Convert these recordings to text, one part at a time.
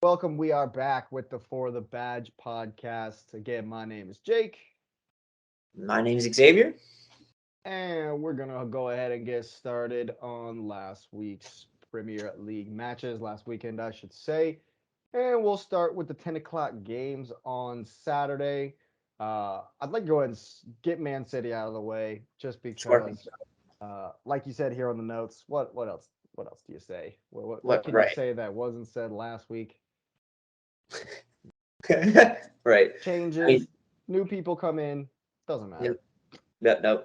welcome. We are back with the For the Badge podcast. Again, my name is Jake, My name's Xavier. and we're going to go ahead and get started on last week's Premier League matches, last weekend, I should say. And we'll start with the 10 o'clock games on Saturday. I'd like to go ahead and get Man City out of the way just Sure. because, like you said here on the notes, what else? What else do you say? What What? can you Right. say that wasn't said last week? Right. I Changes, mean, new people come in, doesn't yeah, matter. no.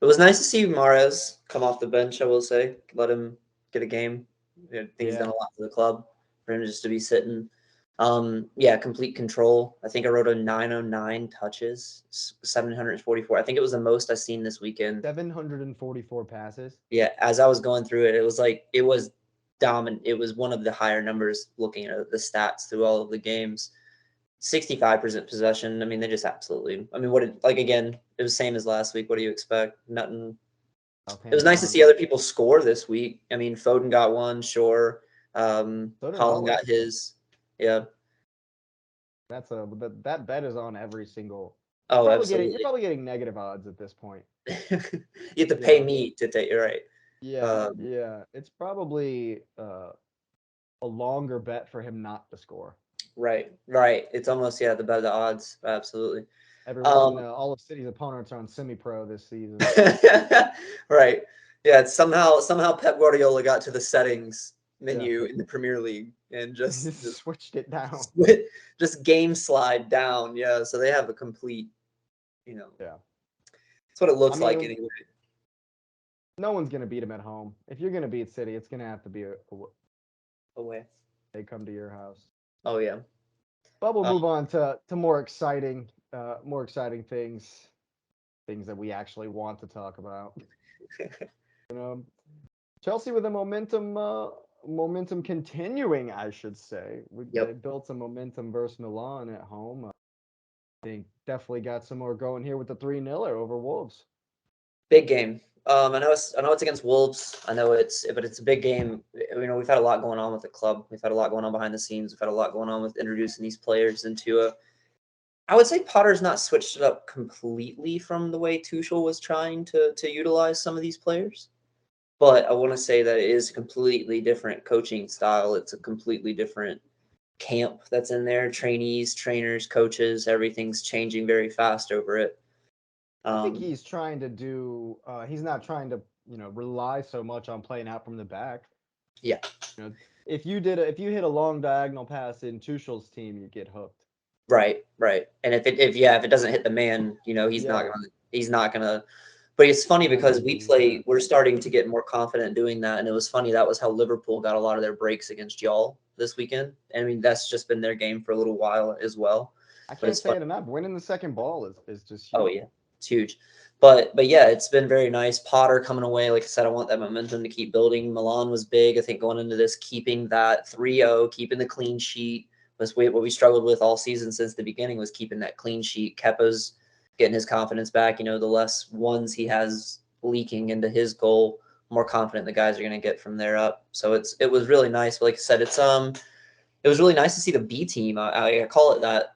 It was nice to see Mares come off the bench. I will say, let him get a game. I think he's done Yeah. a lot for the club. For him just to be sitting. Yeah, complete control. I think I wrote a 909 touches, 744. I think it was the most I've seen this weekend. 744 passes. Yeah, as I was going through it, it was dominant. It was one of the higher numbers looking at the stats through all of the games. 65% possession. I mean, they just absolutely. I mean, again, it was same as last week. What do you expect? Nothing. It was nice to see Southampton. other people score this week. I mean, Foden got one, sure. So did Holland got Haller. his. Yeah. That bet is on every single. Oh, You're absolutely. probably getting negative odds at this point. You have to You pay know. me to take. You're right. Yeah, Um, yeah. It's probably a longer bet for him not to score. right. It's almost the better the odds. Absolutely. Everyone, Um, all of City's opponents are on semi-pro this season. right. Yeah. It's somehow Pep Guardiola got to the settings Yeah, menu in the Premier League and just switched it down. split, just game slide down. Yeah. So they have a complete. You know, Yeah. that's what it I looks like mean, anyway. no one's gonna beat him at home. If you're gonna beat City, it's gonna have to be Away. they come to your house. Oh yeah. But we'll Uh, move on to more exciting things that we actually want to talk about. Chelsea with the momentum continuing, I should say. They yep. built some momentum versus Milan at home. I think definitely got some more going here with the 3-0 over Wolves. Big game. I know it's against Wolves. I know but it's a big game. We've had a lot going on with the club. We've had a lot going on behind the scenes. We've had a lot going on with introducing these players into a. I would say Potter's not switched it up completely from the way Tuchel was trying to utilize some of these players, but I want to say that it is a completely different coaching style. It's a completely different camp that's in there. Trainees, trainers, coaches, everything's changing very fast over it. I think Um, he's trying to do. He's not trying to rely so much on playing out from the back. yeah, You know, if you hit a long diagonal pass in Tuchel's team, you get hooked. right. And if it doesn't hit the man, Yeah, he's not gonna. But it's funny not gonna because use that. we're starting to get more confident doing that, and it was funny that was how Liverpool got a lot of their breaks against y'all this weekend. I mean, that's just been their game for a little while as well. I But can't it's say funny. it enough. Winning the second ball is just Oh huge. yeah, it's huge. But yeah, it's been very nice. Potter coming away, like I said, I want that momentum to keep building. Milan was big. I think going into this, keeping that 3-0, keeping the clean sheet was what we struggled with all season since the beginning was keeping that clean sheet. Kepa's getting his confidence back. The less ones he has leaking into his goal, more confident the guys are going to get from there up. So it was really nice. But like I said, it was really nice to see the B team. I call it that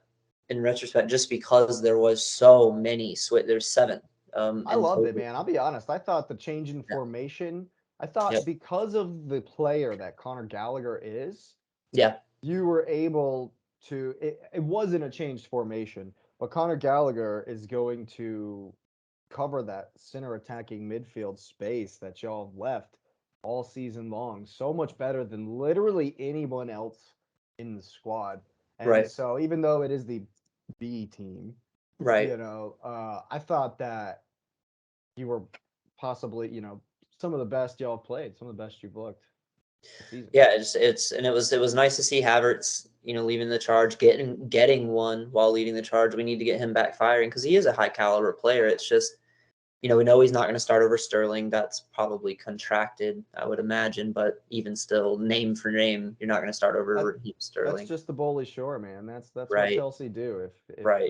in retrospect, just because there was so many. There's seven I in loved it, total. man. I'll be honest. I thought the change in Yeah. formation. I thought Yep. because of the player that Conor Gallagher is, Yeah. you were able to. It wasn't a changed formation, but Conor Gallagher is going to cover that center attacking midfield space that y'all have left all season long so much better than literally anyone else in the squad. And Right. so even though it is the B team, Right. I thought that you were possibly, some of the best y'all have played, some of the best you've looked this season. Yeah. It was nice to see Havertz, leaving the charge, getting one while leading the charge. We need to get him back firing because he is a high caliber player. It's just, we know he's not going to start over Sterling. That's probably contracted, I would imagine. But even still, name for name, you're not going to start over That Raheem that's Sterling. just the Bully Shore, man. That's what Right. Chelsea do. If Right.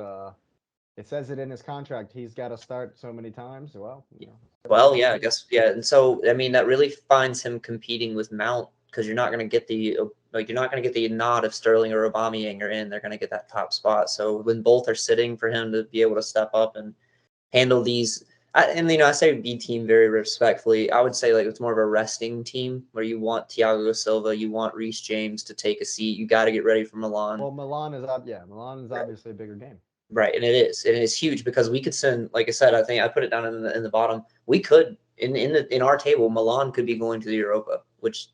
it says it in his contract, he's got to start so many times. Well, Well, that's what yeah, he I does. guess, yeah. And so, I mean, that really finds him competing with Mount because you're not going to get the nod if Sterling or Aubameyang are in. They're going to get that top spot. So when both are sitting, for him to be able to step up and handle these. I say B team very respectfully. I would say like it's more of a resting team where you want Thiago Silva, you want Reece James to take a seat. You got to get ready for Milan. Well, Milan is up. Yeah, Milan is obviously a bigger game. Right, and it is huge because we could send, like I said, I think I put it down in the bottom. We could in our table, Milan could be going to the Europa, which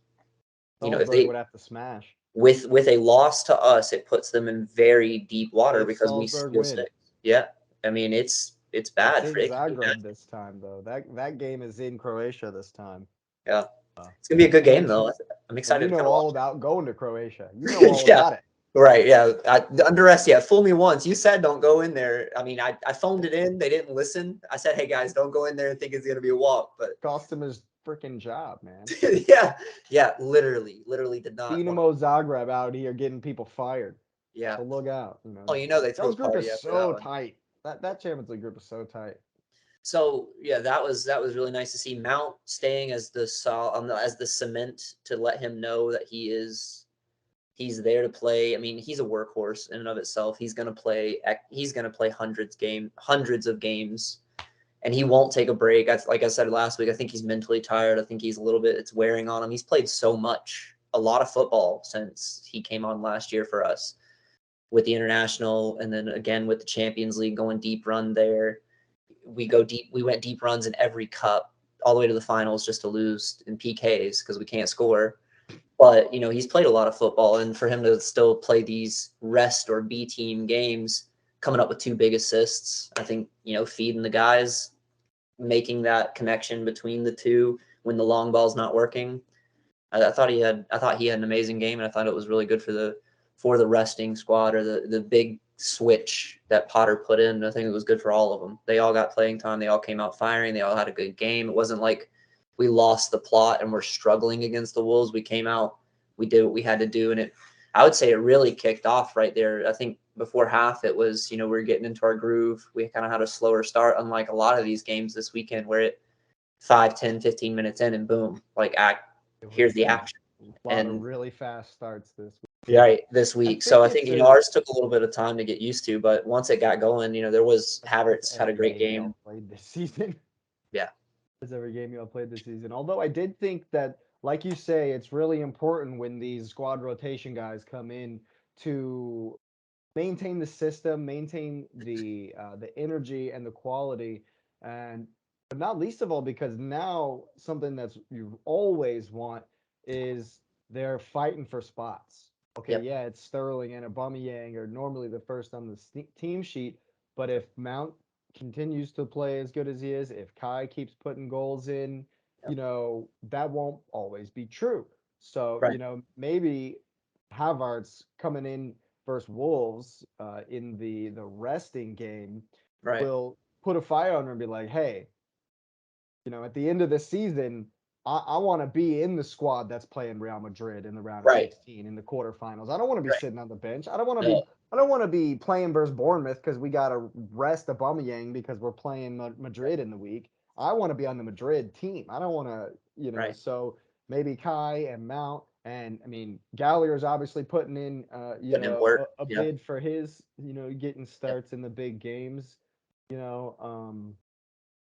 if Salzburg they would have to smash. with a loss to us, it puts them in very deep water If because we Salzburg steal win, six. Yeah, I mean it's it's bad for in it. Can be bad. Zagreb this time though. That game is in Croatia this time. Yeah, Uh, it's gonna be a good and game though. I'm and excited you to know kind of all watch about going to Croatia. You know it. all Yeah, about it. right. Yeah, yeah, fool me once. You said don't go in there. I mean, I phoned it in. They didn't listen. I said, hey guys, don't go in there and think it's gonna be a walk. But Cost him his freaking job, man. yeah, literally did not want. Dinamo Zagreb out here getting people fired. Yeah. So look out. Oh, they threw a Y'all's group is party after that so one. tight. That Champions League group is so tight. So yeah, that was really nice to see Mount staying as as the cement to let him know that he's there to play. I mean, he's a workhorse in and of itself. He's gonna play. He's gonna play hundreds of games, and he won't take a break. Like I said last week, I think he's mentally tired. I think he's a little bit. It's wearing on him. He's played so much, a lot of football since he came on last year for us with the international, and then again with the Champions League, going deep run there. We go deep. We went deep runs in every cup, all the way to the finals, just to lose in PKs because we can't score. But he's played a lot of football, and for him to still play these rest or B team games, coming up with 2 big assists, I think feeding the guys, making that connection between the two when the long ball's not working. I thought he had an amazing game, and I thought it was really good for the resting squad or the big switch that Potter put in. I think it was good for all of them. They all got playing time. They all came out firing. They all had a good game. It wasn't like we lost the plot and we're struggling against the Wolves. We came out, we did what we had to do, and I would say it really kicked off right there. I think before half it was, we were getting into our groove. We kind of had a slower start, unlike a lot of these games this weekend where it 5, 10, 15 minutes in and boom, like It here's was the action. a lot of And really fast starts this week. right this I week. So think I think it's a ours took a little bit of time to get used to, but once it got going, there was that's Havertz had a every great game game. y'all played this season. Yeah, That's every game y'all played this season. Although I did think that, like you say, it's really important when these squad rotation guys come in to maintain the system, maintain the energy and the quality, and but not least of all because now something that's you always want is they're fighting for spots. Okay, yep, yeah, it's Sterling and Aubameyang are normally the first on the team sheet, but if Mount continues to play as good as he is, if Kai keeps putting goals in, yep, that won't always be true. So, right, maybe Havertz coming in versus Wolves in the resting game right, will put a fire under and be like, hey, at the end of the season, I want to be in the squad that's playing Real Madrid in the round of right, 16 in the quarterfinals. I don't want to be right. sitting on the bench. I don't want to be. No, I don't want to be playing versus Bournemouth because we got to rest Aubameyang because we're playing Madrid in the week. I want to be on the Madrid team. I don't want to, right. So maybe Kai and Mount and I mean Gallagher's obviously putting in, Putting in work. a Yep, bid for his, getting yep, starts in the big games. You know,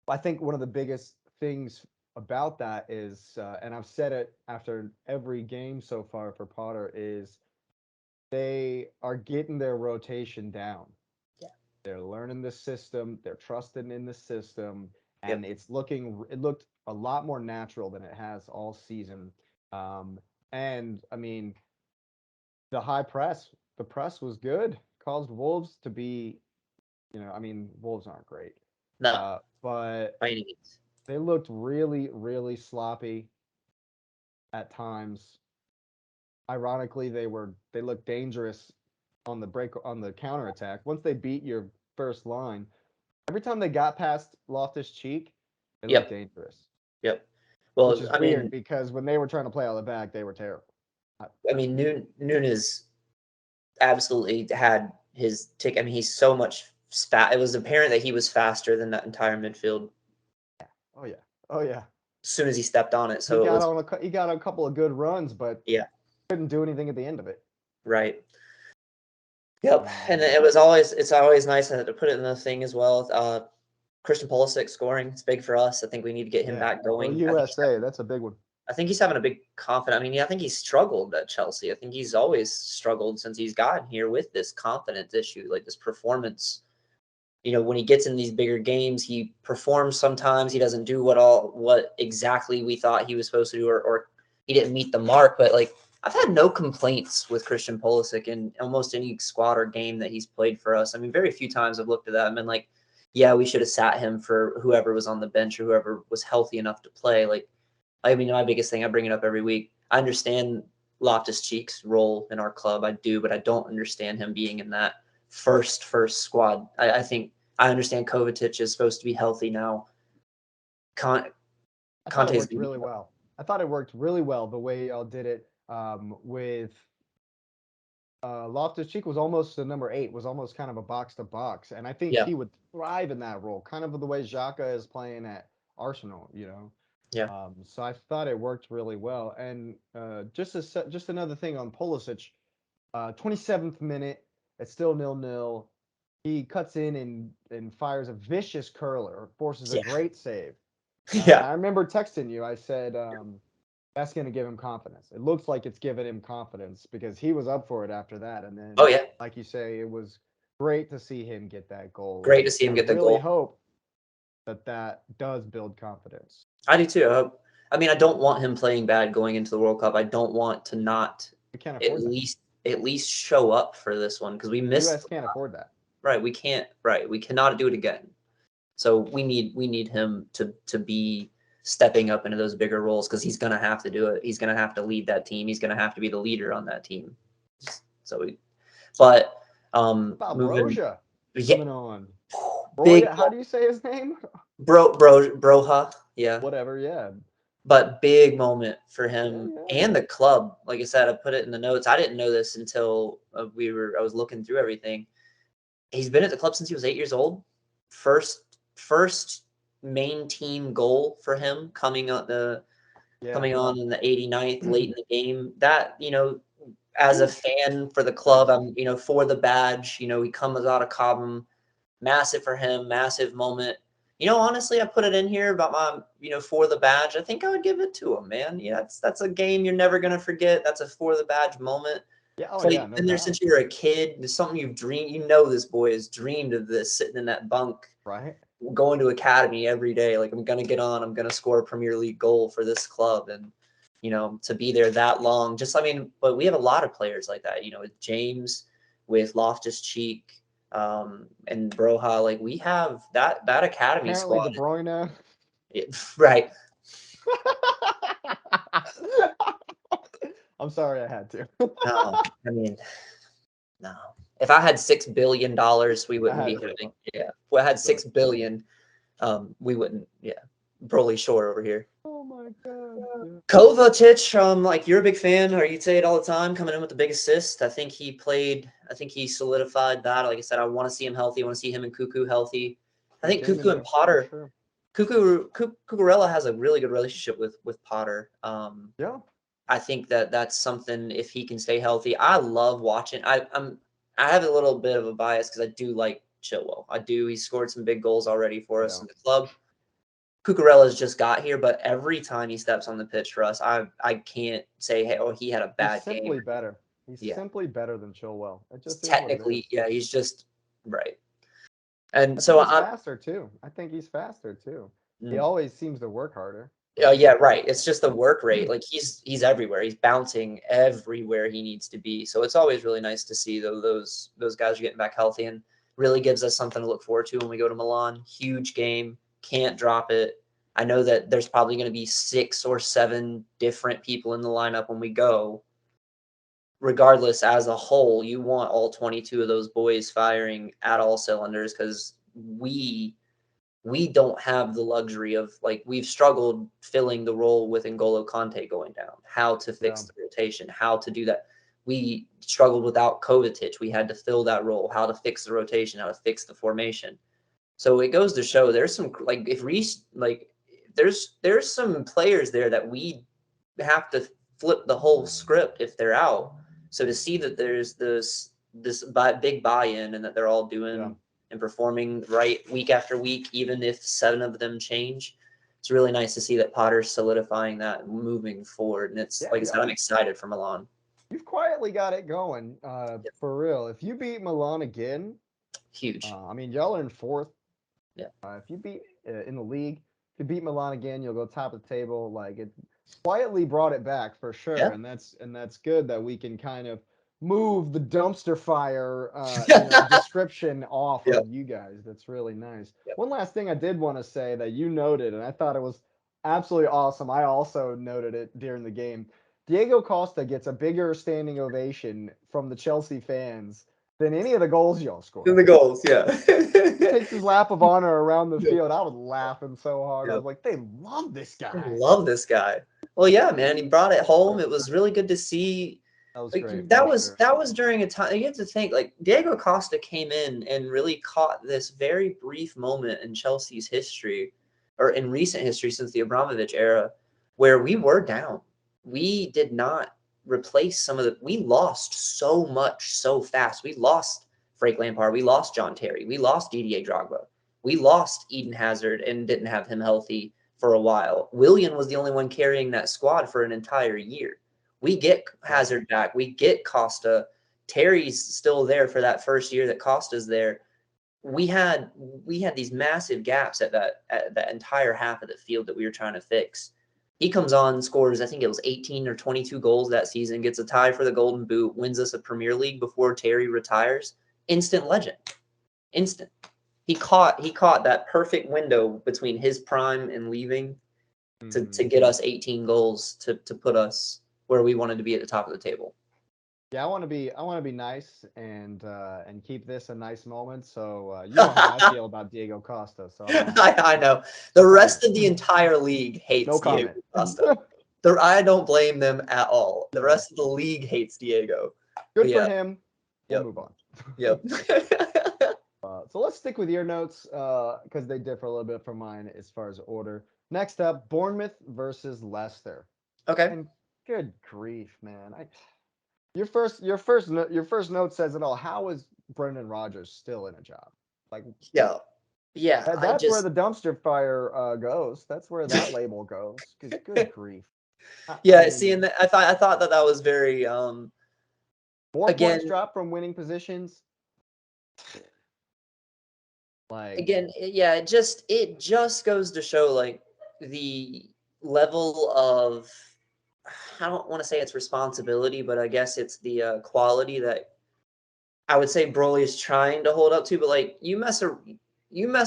I think one of the biggest things about that is, and I've said it after every game so far for Potter, is they are getting their rotation down. yeah, They're learning the system, they're trusting in the system, yep. and it looked a lot more natural than it has all season. And I mean, the press was good, caused Wolves to be, I mean, Wolves aren't great, No, but by any means. they looked really, really sloppy at times. Ironically, they looked dangerous on the counterattack. Once they beat your first line, every time they got past Loftus Cheek, they looked Yep, dangerous. yep. Which Well, is weird because when they were trying to play out of the back, they were terrible. I, I mean, Nunes absolutely had his tick. I mean, he's so much fat. It was apparent that he was faster than that entire midfield. oh yeah, oh yeah. soon as he stepped on it. He So it got was, on he got a couple of good runs, but yeah, couldn't do anything at the end of it. right. Yep. And Um, it's always nice to put it in the thing as well. Christian Pulisic scoring, it's big for us. I think we need to get him yeah, back go going. USA. That's a big one. I think he's having a big confidence. I mean, I think he's struggled at Chelsea. I think he's always struggled since he's gotten here with this confidence issue, like this performance. When he gets in these bigger games, he performs sometimes. He doesn't do what exactly we thought he was supposed to do, or he didn't meet the mark. But like, I've had no complaints with Christian Pulisic in almost any squad or game that he's played for us. I mean, very few times I've looked at that and been like, yeah, we should have sat him for whoever was on the bench or whoever was healthy enough to play. Like, I mean, my biggest thing, I bring it up every week. I understand Loftus-Cheek's role in our club. I do, but I don't understand him being in that first squad. I think I understand Kovacic is supposed to be healthy now. I thought it Conte's worked really well. I thought it worked really well the way y'all did it with Loftus Cheek was almost the number 8, was almost kind of a box to box, and I think yeah, he would thrive in that role, kind of the way Xhaka is playing at Arsenal. yeah, So I thought it worked really well. And just another thing on Pulisic, 27th minute, it's still 0-0. He cuts in and fires a vicious curler, forces a yeah, great save. And yeah. I remember texting you. I said, that's going to give him confidence. It looks like it's given him confidence because he was up for it after that. And Oh then, yeah, like you say, it was great to see him get that goal. great to And see him I get the really goal. hope that does build confidence. I do too. I mean, I don't want him playing bad going into the World Cup. I don't want to not We can't at afford that. least at least show up for this one because we The missed. U.S. can't afford that. Right, we can't. Right, we cannot do it again. So we need him to be stepping up into those bigger roles because he's gonna have to do it. He's gonna have to lead that team. He's gonna have to be the leader on that team. So but About moving, Broja yeah, coming on. big Roy, how do you say his name? broha, yeah. Whatever. Yeah. But big moment for Yeah. him Yeah. and the club. Like I said, I put it in the notes. I didn't know this until I was looking through everything. He's been at the club since he was 8 years old. First main team goal for him Yeah. coming on in the 89th late in the game. That, as a Huge. fan for the club, Nice. I'm, for the badge, he comes out of Cobham, massive for him, massive moment. Honestly, I put it in here about my, for the badge. I think I would give it to him, man. Yeah, that's a game you're never gonna forget. That's a for the badge moment. Yeah. Oh So yeah. you've No been there doubt. since you were a kid. It's something you've dreamed. This boy has dreamed of this, sitting in that bunk, Right. going to academy every day. Like, I'm gonna get on. I'm gonna score a Premier League goal for this club, and to be there that long. Just, I mean, but we have a lot of players like that. With James, with Loftus Cheek, and Broha. Like, we have that academy Apparently, squad. De Bruyne. Right. I'm sorry, I had to. No, I mean, no. If I had $6 billion, we I wouldn't be had to. having. Yeah, if I had But 6 billion, we wouldn't. Yeah, Broly Shore over here. oh my god. Yeah. Kovacic, like, you're a big fan, or you say it all the time, coming in with the big assist. I think he solidified that. Like I said, I want to see him healthy. I want to see him and Cuckoo healthy. I Big think game in Cuckoo and there for Potter, sure. Cucurella has a really good relationship with Potter. Yeah. I think that's something, if he can stay healthy. I love watching. I have a little bit of a bias because I do like Chilwell. I do. He scored some big goals already for us Yeah. in the club. Cucurella's just got here, but every time he steps on the pitch for us, I can't say, hey, oh, he had a He's bad game. simply better. He's Yeah, simply better than Chilwell. It he's just is what it technically, is. yeah, he's just right. And I think so he's I'm, faster too. I think he's faster too. He mm, always seems to work harder, but yeah, right. It's just the work rate. Like, he's everywhere. He's bouncing everywhere he needs to be. So it's always really nice to see those guys are getting back healthy, and really gives us something to look forward to when we go to Milan. Huge game. Can't drop it. I know that there's probably going to be 6 or 7 different people in the lineup when we go. Regardless, as a whole, you want all 22 of those boys firing at all cylinders, because we don't have the luxury of, like, we've struggled filling the role with N'Golo Kante going down, how to yeah, fix the rotation, how to do that. We struggled without Kovacic. We had to fill that role, how to fix the rotation, how to fix the formation. So it goes to show there's some, like, if Reese, like, there's some players there that we have to flip the whole script if they're out. So to see that there's big buy-in and that they're all Yeah. doing and performing right week after week, even if 7 of them change, it's really nice to see that Potter's solidifying that and moving forward. And it's Yeah, like I said, I'm excited for Milan. you've quietly got it going, Yep. for real. If you beat Milan again, Huge. I mean, y'all are in fourth. Yeah. If you beat in the league, if you beat Milan again, you'll go top of the table. Like it quietly brought it back for sure, Yeah. and that's good that we can kind of move the dumpster fire, Yep. description off of you guys. That's really nice. Yep. One last thing I did want to say that you noted, and I thought it was absolutely awesome. I also noted it during the game. Diego Costa gets a bigger standing ovation from the Chelsea fans than any of the goals y'all In scored. the goals, yeah. He takes his lap of honor around the Yep. field. I was laughing so hard. I Yep. was like, they love this I guy. love this guy. Well, yeah, man, he brought it home. It was really good to see. That was Like, great that for was sure. that was during a time you have to think like Diego Costa came in and really caught this very brief moment in Chelsea's history, or in recent history since the Abramovich era, where we were down. We did not replace some of the. We lost so much so fast. We lost Frank Lampard. We lost John Terry. We lost Didier Drogba. We lost Eden Hazard and didn't have him healthy for a while. Willian was the only one carrying that squad for an entire year. We get Yeah. Hazard back. We get Costa. Terry's still there for that first year that Costa's there. We had these massive gaps at that entire half of the field that we were trying to fix. He comes on, scores, I think it was 18 or 22 goals that season, gets a tie for the Golden Boot, wins us a Premier League before Terry retires. Instant legend. Instant. He caught that perfect window between his prime and leaving to Hmm. get us 18 goals to put us where we wanted to be at the top of the table. Yeah, I want to be nice and keep this a nice moment. So you know how I I, feel about Diego Costa. So I'm I know. no The rest comment. of the entire league No hates Diego comment. Costa. I don't blame them at all. The Yeah. rest of the league hates Diego. But Good for yeah, him. We'll yep, move on. yep. So let's stick with your notes because they differ a little bit from mine as far as order. Next up, Bournemouth versus Leicester. Okay. And good grief, man! Your first note says it all. How is Brendan Rodgers still in a job? Like Yeah, yeah. I that's where just the dumpster fire goes. That's where that label goes. Because good grief, I yeah. See, and mean, I thought that was very 4 points again drop from winning positions. Like yeah, it just goes to show like the level of, I don't want to say it's responsibility, but I guess it's the quality that I would say Broly is trying to hold up to. But like you mess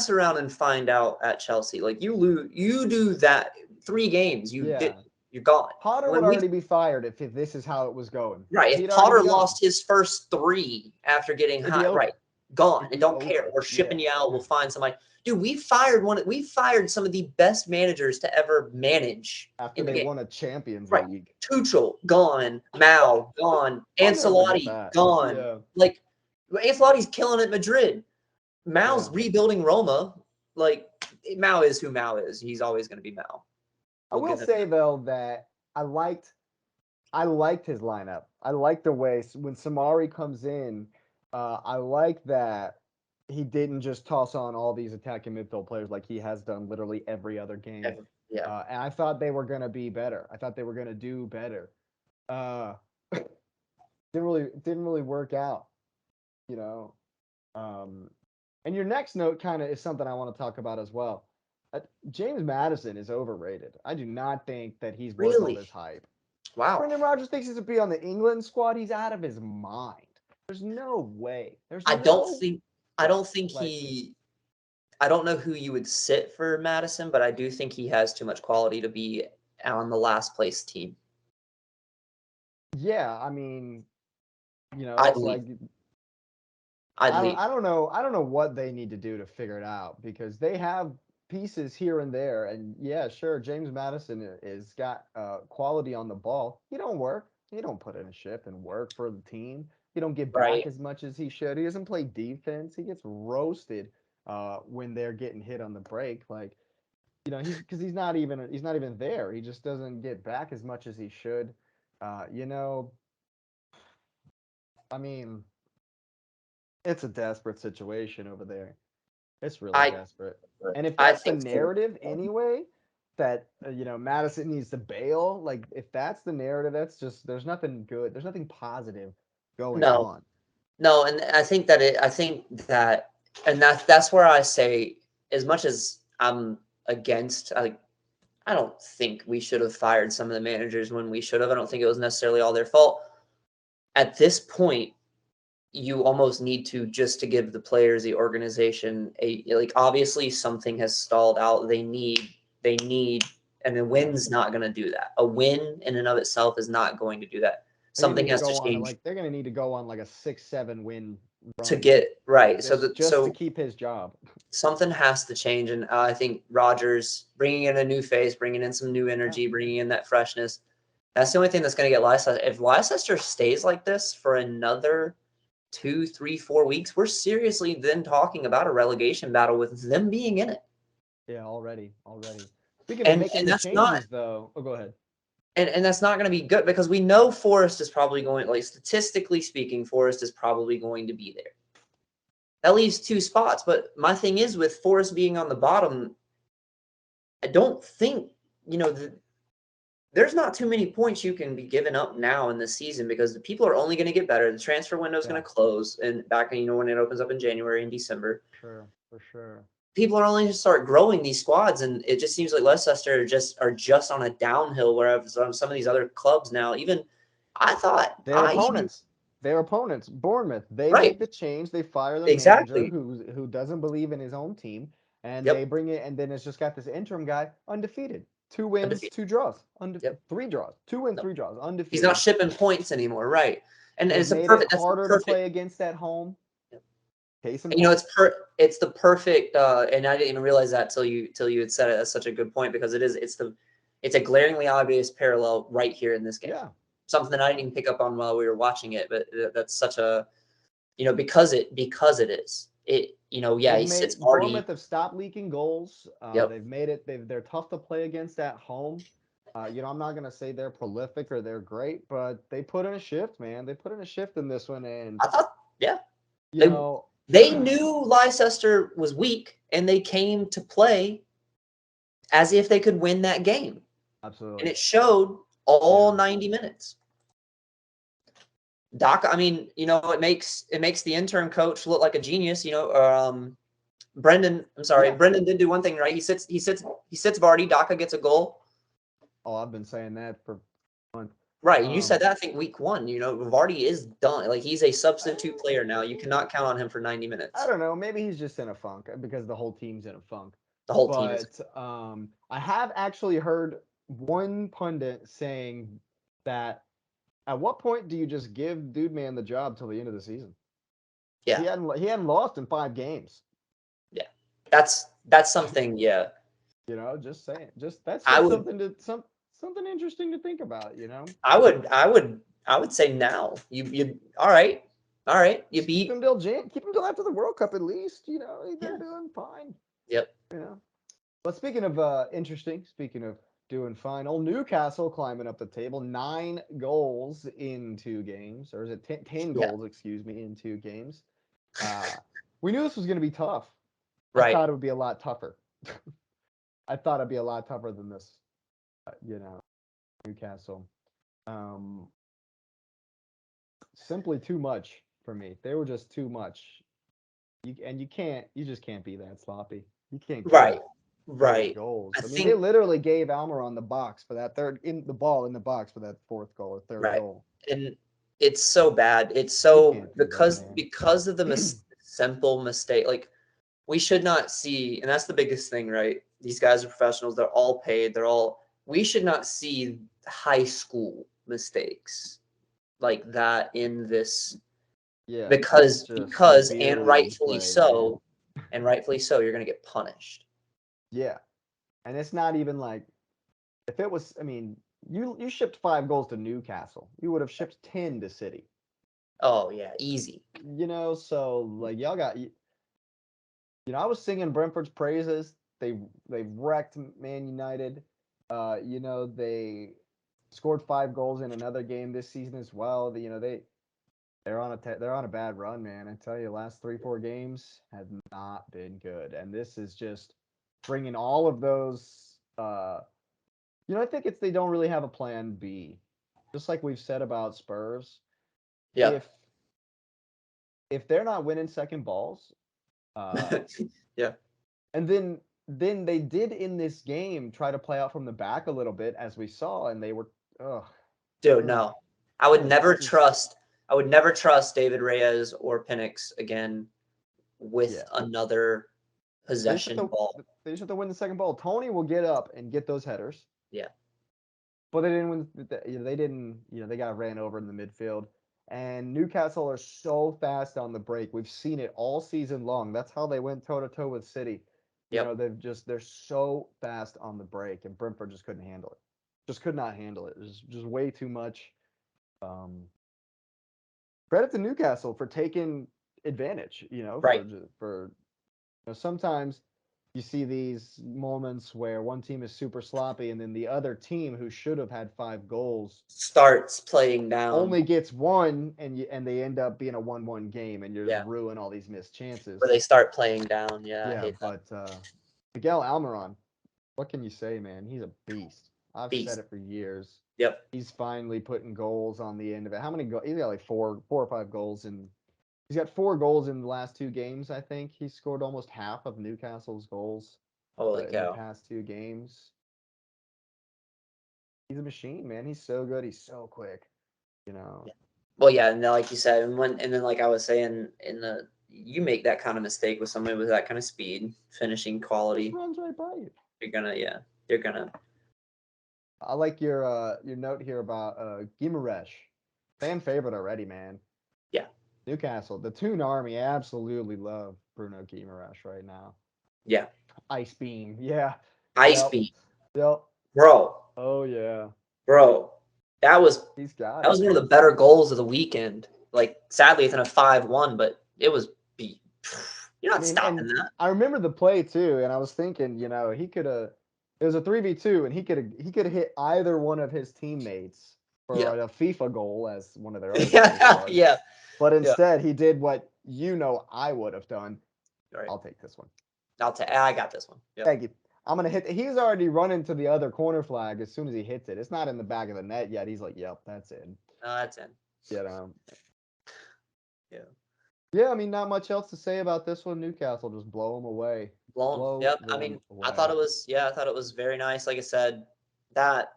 around and find out at Chelsea, like you do that 3 games, yeah, you're gone. Potter would When we already be fired if this is how it was going. Right, if He'd already Potter be gone. lost his first 3 after getting It'd be hot, right, over. gone, It'd and be don't care. over. We're shipping Yeah. you out. We'll find somebody. Dude, we fired some of the best managers to ever manage After in the they game. won a Champions Right. League. Tuchel, gone. Mao, gone. I'll never forget Ancelotti, that. gone. Yeah. Like, Ancelotti's killing at Madrid. Yeah. Mao's rebuilding Roma. Like, Mao is who Mao is. He's always going to be Mao. I We'll will give him say though that I liked his lineup. I liked the way when Samari comes in. I like that he didn't just toss on all these attacking midfield players like he has done literally every other game. that. Yeah. And I thought they were gonna be better. I thought they were gonna do better. Uh, didn't really work out, you know. Um, and your next note kind of is something I want to talk about as well. James Madison is overrated. I do not think that he's worth all Really? this hype. Wow. Brendan Rodgers thinks he's to be on the England squad. He's out of his mind. There's no way. There's I don't no think I way. don't think Like, he I don't know who you would sit for Madison, but I do think he has too much quality to be on the last place team. yeah, I mean, I'd it's leave. like I'd I don't leave. I don't know I don't know what they need to do to figure it out because they have pieces here and there and yeah, sure, James Madison is got quality on the ball. He don't work. He don't put in a shift and work for the team. He don't get back Right. as much as he should. He doesn't play defense. He gets roasted when they're getting hit on the break. Like he's not even there. He just doesn't get back as much as he should. You know, I mean, it's a desperate situation over there. It's really I desperate. And if I that's the think so. narrative anyway, that Madison needs to bail, like if that's the narrative, that's just there's nothing good. There's nothing positive going No, on. no, and I think that, and that's where I say, as much as I'm against, I don't think we should have fired some of the managers when we should have. I don't think it was necessarily all their fault. At this point, you almost need to, just to give the players, the organization, a like, obviously something has stalled out. They need and a Yeah. win's not going to do that. A win in and of itself is not going to do that. They're gonna Something need to has to go on change like they're gonna need to go on like a 6-7 win to run get right. So just to keep his job. something has to change, and I think Rogers bringing in a new face, bringing in some new Yeah. energy, bringing in that freshness. That's the only thing that's going to get Leicester. If Leicester stays like this for another 2, 3, 4 weeks, we're seriously then talking about a relegation battle with them being in it. Yeah, already. Speaking of And making and the that's not changes, though. Oh, go ahead. and that's not going to be good, because we know Forest is probably going, like, statistically speaking, Forest is probably going to be there. That leaves 2 spots, but my thing is, with Forest being on the bottom, I don't think, you know, there's not too many points you can be giving up now in this season, because the people are only going to get better. The transfer window is going Yeah, to close, and back, when it opens up in January and December, for sure. people are only going to start growing these squads, and it just seems like Leicester are just on a downhill. Whereas some of these other clubs now, even I thought Their I even opponents, their opponents, Bournemouth, they right, make the change. They fire the manager exactly, who doesn't believe in his own team, and they yep, bring it. And then it's just got this interim guy undefeated, 2 wins, undefeated, 2 draws, yep, 3 draws, 2 wins, no, 3 draws, he's not undefeated. shipping points anymore, right? And They've it's a made it perfect. That's the harder to perfect. play against at home. Case in You know, point. it's the perfect, and I didn't even realize that till you had said it. That's such a good point, because it's a glaringly obvious parallel right here in this game. Yeah, Something that I didn't even pick up on while we were watching it, but that's such a, because it is it, yeah, they've it's made already, Bournemouth have stopped leaking goals. yep, They've made it. They're tough to play against at home. I'm not gonna say they're prolific or they're great, but they put in a shift, man. They put in a shift in this one, and I thought, yeah, you they know, they knew Leicester was weak, and they came to play as if they could win that game, and absolutely, it showed all yeah, 90 minutes. Doc, I mean, it makes the intern coach look like a genius. Brendan. I'm sorry, yeah. Brendan did do one thing right. He sits Vardy. Daka gets a goal. Oh, I've been saying that for months. Right, and you said Um, that, I think, week 1. Vardy is done. Like, he's a substitute player now. You cannot count on him for 90 I minutes. don't know. Maybe he's just in a funk because the whole team's in a funk. The whole team is. But I have actually heard one pundit saying that at what point do you just give Dude Man the job till the end of the season? Yeah, He hadn't lost in 5 games. yeah. That's something. Yeah, Just saying. That's I just would, something interesting to think about. I would say now. You all right. You Just beat. keep him till after the World Cup at least. They're Yeah. doing fine. Yep. You know. But speaking of interesting, speaking of doing fine, old Newcastle climbing up the table, 9 goals in 2 games, or is it 10 Yeah. goals? Excuse me, in 2 games. Uh, we knew this was going to be tough. I Right. thought it would be a lot tougher. I thought it'd be a lot tougher than this. Newcastle. Um, Simply too much for me. They were just too much. You just can't be that sloppy. You can't give Right. up those Right. goals. I I mean, they think. literally gave Almiron the box for that ball in the box for that fourth goal or third Right. goal. And it's so bad. It's You so, can't do that, man. because of the simple mistake. Like, we should not see, and that's the biggest thing, right? These guys are professionals. They're all paid. We should not see high school mistakes like that in this, Yeah, that's just because beer and league rightfully play, man. so, and rightfully so, you're going to get punished. Yeah, and it's not even like if it was. I mean, you shipped 5 goals to Newcastle. You would have shipped 10 to City. Oh yeah, easy. So like y'all got. I was singing Brentford's praises they've wrecked Man United. They scored 5 goals in another game this season as well. They're on a bad run, man. I tell you, last 3 4 games have not been good, and this is just bringing all of those. I think it's they don't really have a plan B, just like we've said about Spurs. Yeah. If they're not winning second balls, uh, Yeah. and then they did in this game try to play out from the back a little bit as we saw, and they were, ugh, Dude, ugh, no. I would it's never just trust I would never trust David Reyes or Penix again with yeah. another They just have possession to ball. they just have to win the second ball. Tony will get up and get those headers, Yeah. but they didn't win. They didn't. They got ran over in the midfield. And Newcastle are so fast on the break. We've seen it all season long. That's how they went toe to toe with City. Yep. They're so fast on the break, and Brentford just couldn't handle it. Just could not handle it. It was just way too much. Um, Credit to Newcastle for taking advantage. Right. Sometimes you see these moments where one team is super sloppy, and then the other team who should have had 5 goals Starts playing down. only gets one, and they end up being a 1-1 game, and you just Yeah. ruin all these missed chances. Where they start playing down. Yeah, I Yeah, hate that. but Miguel Almiron, what can you say, man? He's a beast. I've said Beast. it for years. Yep. He's finally putting goals on the end of it. How many goals? He's got like four or five goals in. He's got 4 goals in the last 2 games. I think he scored almost half of Newcastle's goals Holy in the cow. past 2 games. He's a machine, man. He's so good. He's so quick. You know, Yeah. Well, yeah, and then, like you said, and then like I was saying you make that kind of mistake with somebody with that kind of speed, finishing just quality, runs right by you. you're gonna I like your note here about Gimaresh, fan favorite already, man. yeah. Newcastle, the Toon Army absolutely love Bruno Guimaraes right now. Yeah. Ice Beam, yeah, Ice yep, beam. yep. Bro. Oh yeah, Bro. That was he's got that it, was one of man. the better goals of the weekend. Like sadly it's in a 5-1, but it was be you're I not mean, stopping and that. I remember the play too, and I was thinking, he could have. It was a 3v2, and he could have hit either one of his teammates Yeah. for a FIFA goal, as one of their other goals Yeah. was. Yeah. But Yeah. instead, he did what I would have done. All right. I'll take this one. I got this one. Yep. Thank you. I'm gonna hit. He's already running to the other corner flag as soon as he hits it. It's not in the back of the net yet. He's like, "Yep, that's in." No, that's in. You know. Yeah. Yeah, I mean, not much else to say about this one. Newcastle just blow them away. Blown. Blow Yep. I them mean, away. I thought it was very nice. Like I said, that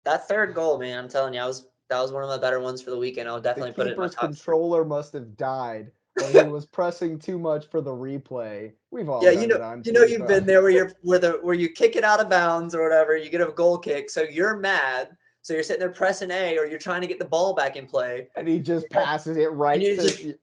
that third goal, man, I'm telling you, that was one of the better ones for the weekend. I'll The definitely put it in my keeper's top three. controller must have died, or he was pressing too much for the replay. We've all Yeah, done it on you've FIFA. been there where you kick it out of bounds or whatever, you get a goal kick, so you're mad, so you're sitting there pressing A, or you're trying to get the ball back in play, And he just and passes it and right you just to.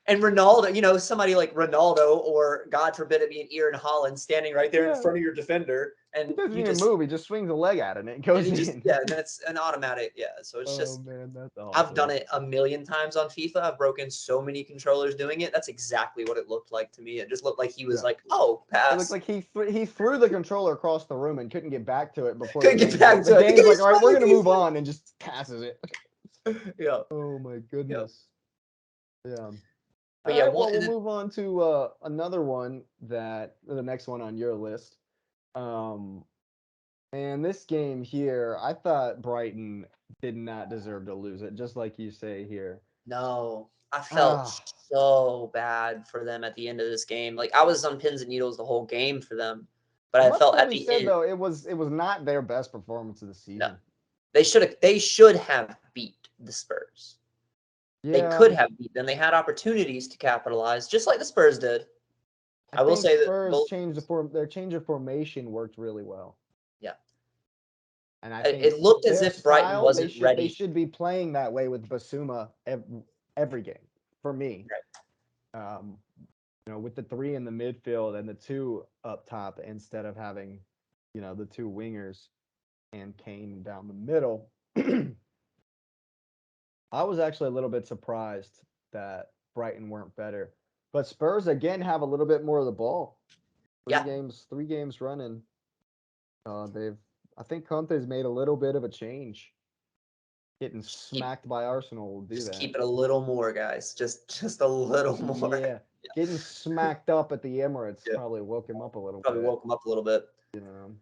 and Ronaldo, somebody like Ronaldo, or God forbid it be an Aaron Holland standing right there in Yeah, front of your defender, he and doesn't even move. He just swings a leg at it and it and goes you just in. yeah, and then it's an automatic, yeah. So it's Oh just man, that's I've done awesome. it a million times on FIFA. I've broken so many controllers doing it. That's exactly what it looked like to me. It just looked like he was Yeah. like, "Oh, It looked pass." like he threw the controller across the room and couldn't get back to it before the Couldn't get game's back over. The to it. game's like, He's all right, we're back. gonna He's move on, and just passes it. back. Yeah. Oh my Yeah. goodness. Yeah. But All yeah, right. one Well, we'll and then move on to another one the next one on your list. Um, and this game here, I thought Brighton did not deserve to lose it, just like you say here. no, I felt Ah, so bad for them at the end of this game. Like I was on pins and needles the whole game for them, but it I must felt still at be the said end, though, it was not their best performance of the no, season. they should have beat the Spurs. They Yeah, could have beat them. They had opportunities to capitalize, just like the Spurs did. I I will think say that Spurs both, changed their change of formation worked really well. yeah, And I think it looked as their if Brighton style, wasn't they ready. should be playing that way with Basuma every game for me. Right. Um, with the three in the midfield and the two up top instead of having, the two wingers and Kane down the middle. I was actually a little bit surprised that Brighton weren't better. But Spurs again have a little bit more of the ball. Yeah, 3 games running. They've I think Conte's made a little bit of a change. Getting keep smacked by Arsenal will do just that. keep it a little more, guys. Just a little more. Yeah, getting smacked up at the Emirates Yeah, probably woke him up a little probably bit. woke them up a little bit. You know.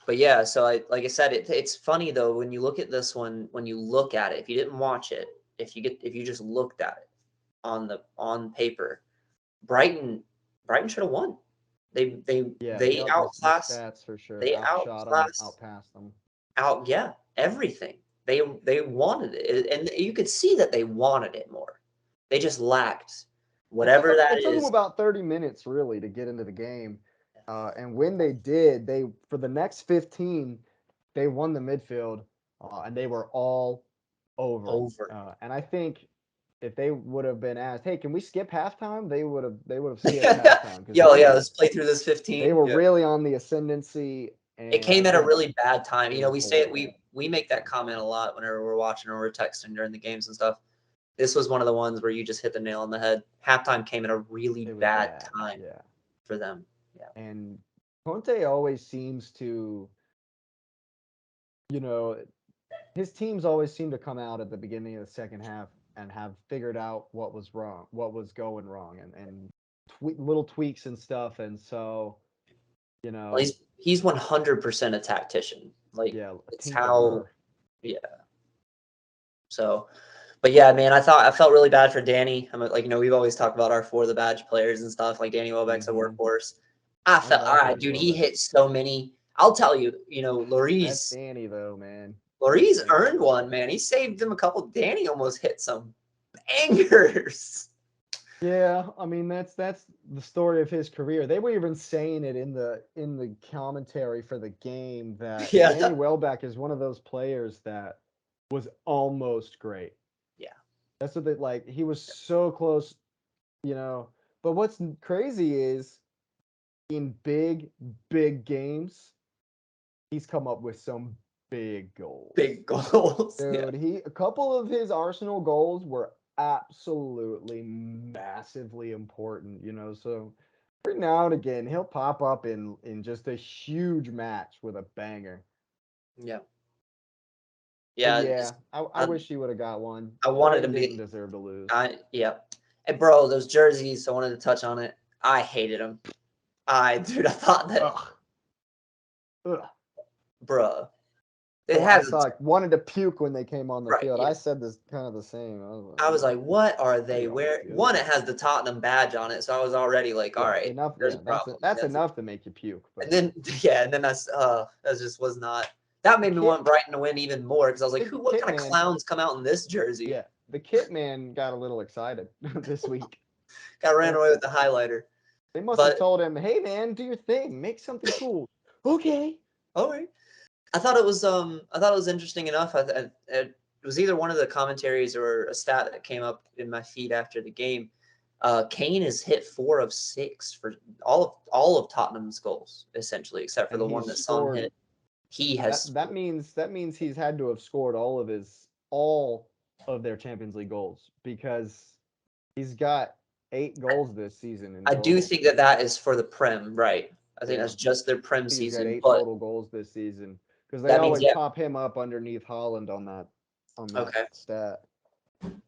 But yeah, so like I said, it's funny though when you look at this one. When you look at it, if you didn't watch it, if you just looked at it on paper, Brighton Brighton should have won. They they Yeah, they the outclassed stats for sure they outshot them, outclassed outpassed them. yeah, everything. They wanted it, and you could see that they wanted it more. They just lacked whatever that It took them is. about 30 minutes really to get into the game. And when they did, they for the next 15, they won the midfield, and they were all over them. Over. And I think if they would have been asked, "Hey, can we skip halftime?" They would have skipped halftime because Yo, yeah, let's play through this they 15. were Yeah. really on the ascendancy, It and came at a really bad time. it You know, was we say it, horrible. we make that comment a lot whenever we're watching or we're texting during the games and stuff. This was one of the ones where you just hit the nail on the head. Halftime came at a really It was bad bad. time Yeah, for them. Yeah. and Conte always seems to, you know, his teams always seem to come out at the beginning of the second half and have figured out what was wrong, what was going wrong, and little tweaks and stuff. And so, you Well, know, he's 100% a tactician. Like yeah, a it's how tinkerer. yeah. So, but yeah, man, I felt really bad for Danny. I'm like, we've always talked about our for the badge players and stuff. Like Danny Welbeck's a Hmm. workhorse. I I felt all love right, Danny dude. He Welbeck. hit so many. I'll tell you, That's Lloris. Danny though, man. That's Lloris Danny earned though. one, man. He saved him a couple. Danny almost hit some bangers. Yeah, I mean that's the story of his career. They were even saying it in the commentary for the game that Yeah, Danny Welbeck is one of those players that was almost great. yeah. That's what they like. He was so close, you know. But what's crazy is in big games, he's come up with some big goals. Big goals. Yeah, Dude, a couple of his Arsenal goals were absolutely massively important, so every now and again he'll pop up in just a huge match with a banger. yeah, But yeah. yeah, Just I I, wish he would have got one. I wanted Brighton him to. didn't deserve to lose. Yeah. And bro, those jerseys. I wanted to touch on it. I hated them. Dude, I thought that, Ugh. Ugh. bruh, it Oh, I has saw wanted to puke when they came on the right. field. Yeah, I said this kind of the same. I was I was like, like, what are "Are they you on the wearing? field?" One, it has the Tottenham badge on it, so I was already like, all Yeah, right, enough. there's Yeah, a problem. that's enough to make you puke. And But then yeah, and then that just was not. That the made me want kit, Brighton to win even more because I was like, the who? What kit kind of man, clowns come out in this jersey? yeah, the kit man got a little excited this week. Got ran Uh, away with the highlighter. They must have But told him, "Hey, man, do your thing, make something cool." Okay. all right, I thought it was interesting enough. It was either one of the commentaries or a stat that came up in my feed after the game. Kane has hit 4 of 6 for all of Tottenham's goals, essentially, except for And the one he's that Son scored. hit. He has scored. That means he's had to have scored all of their Champions League goals because he's got 8 goals this season in I do total. think that is for the Prem, right? I think Yeah, that's just their Prem he's got season, 8 but total goals this season because they that means always yeah, pop him up underneath Holland on that okay. stat.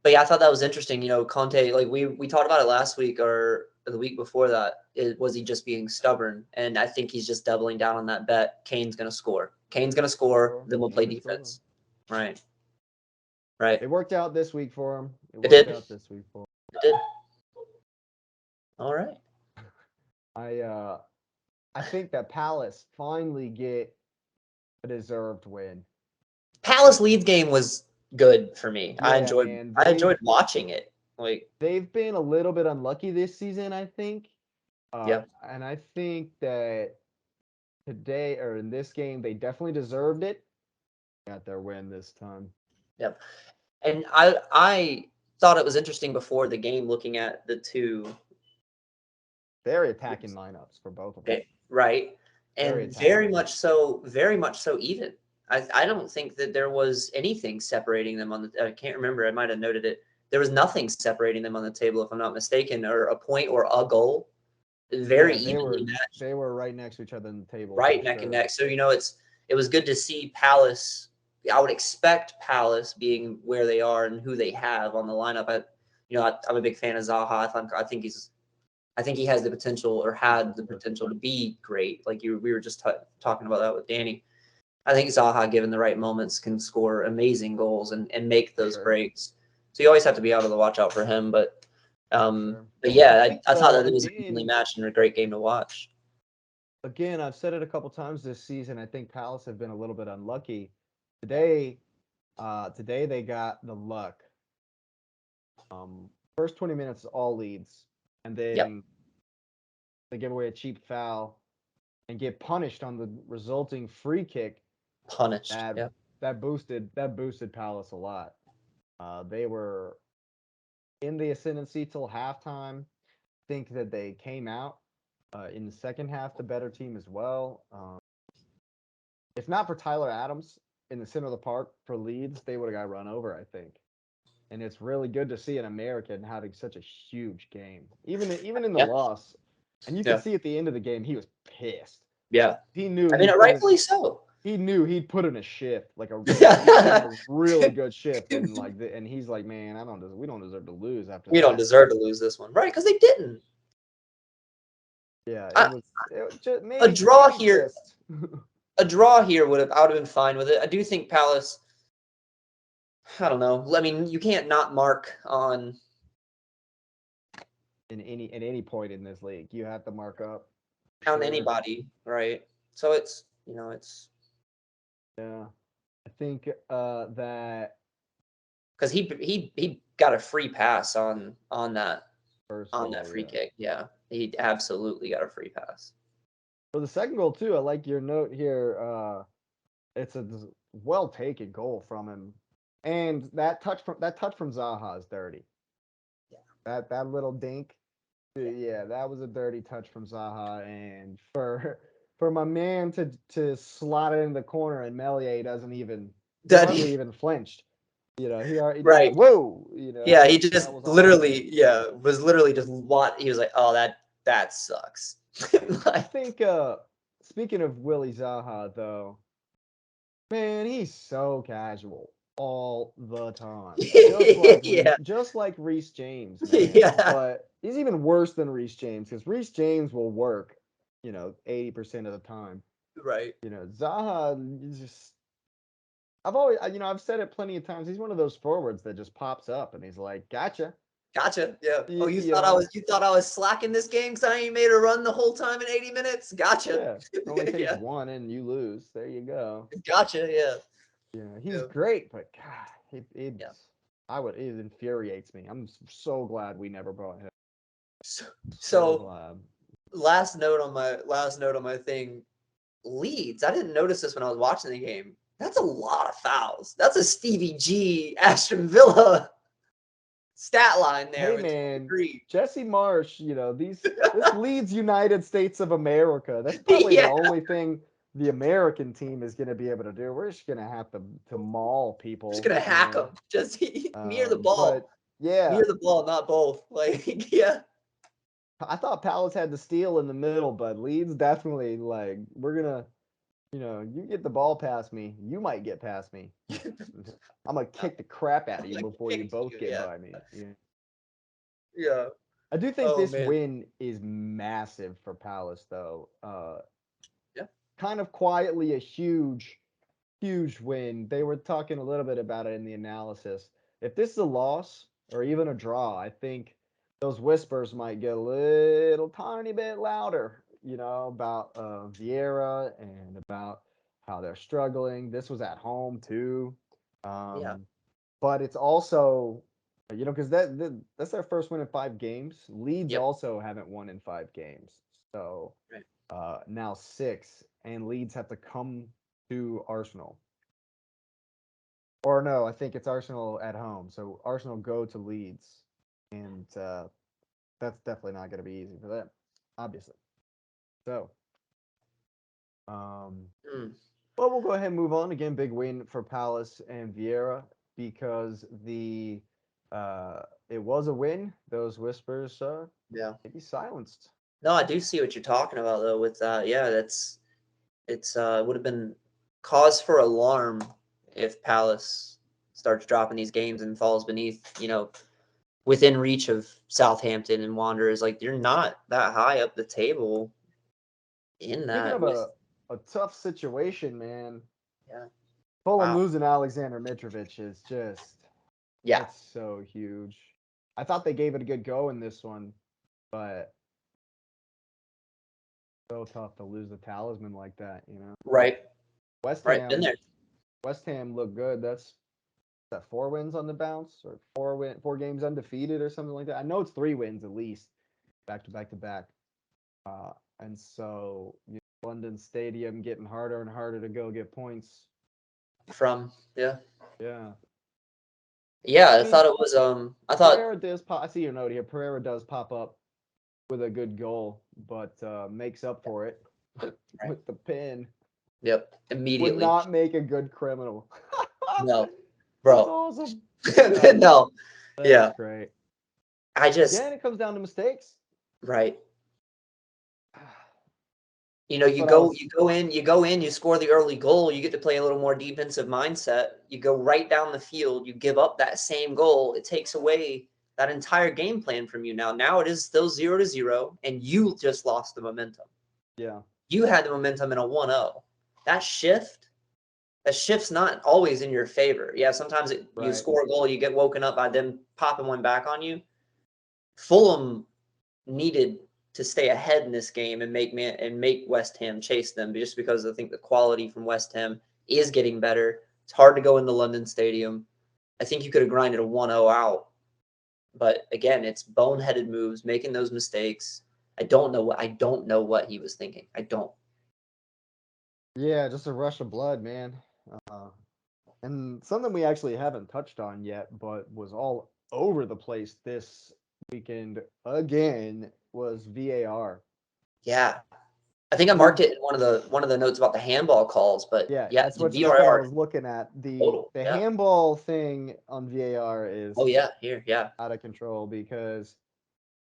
But yeah, I thought that was interesting. Conte, like we talked about it last week or the week before that. Was he just being stubborn? And I think he's just doubling down on that bet. Kane's gonna score. Kane's gonna score. Sure, Then we'll play Kane is scoring. defense. Right. Right. It worked out this week for him. It It worked did. out this week for It did. All right. him. I think that Palace finally get a deserved win. Palace Leeds game was good for me. I Yeah, enjoyed. man. I enjoyed watching it. Like, They've been a little bit unlucky this season, I think. yeah, And I think that today or in this game, they definitely deserved it. Got their win this time. yeah. And I thought it was interesting before the game, looking at the two. Very attacking lineups for both of them. Okay, right? Very And attacking. very much so even. I don't think that there was anything separating them on the I can't remember, I might have noted it. There was nothing separating them on the table, if I'm not mistaken, or a point or a goal. very Yeah, evenly matched, they were right next to each other in the table for right neck and sure. neck. So it was good to see Palace. I would expect Palace being where they are and who they have on the lineup. I'm a big fan of Zaha. I think he has the potential, or had the potential, to be great. Like we were just talking about that with Danny. I think Zaha, given the right moments, can score amazing goals and make For those sure. breaks. So you always have to be out of the watch out for him. For sure. But I yeah, think I thought though, that it was an evenly matched and a great game to watch. again, I've said it a couple times this season. I think Palace have been a little bit unlucky. Today, today they got the luck. First 20 minutes all leads, and Yep, then they give away a cheap foul and get punished on the resulting free kick. punished. That Yep, that boosted Palace a lot. They were in the ascendancy till halftime. Think that they came out in the second half the better team as well. If not for Tyler Adams in the center of the park for Leeds, they would have got run over, I think. And it's really good to see an American having such a huge game, even in the yeah, loss. And you could yeah, see at the end of the game he was pissed. yeah. He knew I mean, he'd put in rightfully so. he'd put in a shift, he put in a really good shift, and and he's like, man, we don't deserve to lose after We don't that. deserve to lose this one, right? Because they didn't. Yeah, I, it just a draw maybe here, just a draw here I would have been fine with it. I do think Palace. I don't know. I mean, you can't not mark in any point in this league, you have to mark up. Sure. anybody, right? So it's Yeah. I think that because he got a free pass first on goal, that free yeah. kick. Yeah, he absolutely got a free pass. For the second goal too, I like your note here. It's a well taken goal from him, and that touch from Zaha is dirty. Yeah, That little dink, yeah, that was a dirty touch from Zaha, and for my man to slot it in the corner and Melier he that hardly even flinched. He already just right. like whoa. Yeah, he just That was awesome. literally, yeah, was literally just what he was like. Oh, that sucks. I Like, think speaking of Willie Zaha though, man, he's so casual all the time. yeah, Just like Reece James, man. yeah, But he's even worse than Reece James because Reece James will work, 80% of the time. right. Zaha is just I've said it plenty of times. He's one of those forwards that just pops up and he's like, "Gotcha." Gotcha. Yeah. Oh, You, you know, you thought I was slacking this game because I ain't made a run the whole time in 80 minutes. Gotcha. yeah. It only takes Yeah. one and you lose. There you go. Gotcha. Yeah. Yeah, he's Yeah. great, but God, Yeah. it infuriates me. I'm so glad we never brought him. So, So so glad. last note on my thing. Leeds. I didn't notice this when I was watching the game. That's a lot of fouls. That's a Stevie G Aston Villa stat line there Hey with man, 23. Jesse Marsh, this leads United States of America. That's probably the Yeah. only thing the American team is going to be able to do. We're just going to have to maul Just people, gonna hack them. Just near the But ball. yeah, Near the ball, not both. Like, yeah. I thought Palace had the steal in the middle, but Leeds definitely like we're gonna, you get the ball past me, you might get past me. I'm gonna kick the crap out of you Like before you kick both you. get Yeah. by me. Yeah. Yeah. I do think Oh this man. win is massive for Palace, though. Yeah. Kind of quietly a huge win. They were talking a little bit about it in the analysis. If this is a loss or even a draw, I think those whispers might get a little tiny bit louder, about Vieira and about how they're struggling. This was at home too. Yeah. Um, but it's also, because that's their first win in 5 games. Leeds Yep. also haven't won in 5 games. So Right. now 6, and Leeds have to come to Arsenal. Or no, I think it's Arsenal at home. So Arsenal go to Leeds, and that's definitely not going to be easy for them, obviously. So, um, Mm. well, we'll go ahead and move on. Again, big win for Palace and Vieira because it was a win. Those whispers Yeah. maybe silenced. No, I do see what you're talking about though with that. Yeah, it's would have been cause for alarm if Palace starts dropping these games and falls beneath, within reach of Southampton and Wanderers. Like you're not that high up the table in Speaking that of with a tough situation, man, yeah. Fulham Wow. losing Alexander Mitrovic is just Yeah. it's so huge. I thought they gave it a good go in this one, but so tough to lose a talisman like that, you know. Right. West Right. Been Ham there. West Ham looked good. That's that 4 wins on the bounce or 4 games undefeated or something like that. I know it's 3 wins at least, back to back to back. And so London Stadium getting harder and harder to go get points. From yeah. Yeah, Yeah, I I mean thought it was I thought Pereira does pop. I see your note here. Pereira does pop up with a good goal, but makes up for it right. with the pin. Yep. Would Immediately. not make a good criminal. No. That's Bro. awesome. Yeah, No. that's Yeah. great. I just Again, it comes down to mistakes. right. That's what I was. You go in, you score the early goal, you get to play a little more defensive mindset. You go right down the field, you give up that same goal. It takes away that entire game plan from you now. Now it is still 0-0, and you just lost the momentum. Yeah, You had the momentum in a 1-0. That shift, that shift's not always in your favor. Yeah, sometimes you right. score a goal, you get woken up by them popping one back on you. Fulham needed to stay ahead in this game and make West Ham chase them, just because I think the quality from West Ham is getting better. It's hard to go into London Stadium. I think you could have grinded a 1-0 out, but again, it's boneheaded moves, making those mistakes. I don't know what he was thinking. I don't. Yeah, just a rush of blood, man. Uh, and something we actually haven't touched on yet, but was all over the place this weekend again was VAR. Yeah. I think I The marked it in one of the notes about the handball calls, but Yeah, yeah, that's the what I VAR was looking at. The total. the Yeah. handball thing on VAR is Oh yeah, here, yeah. out of control because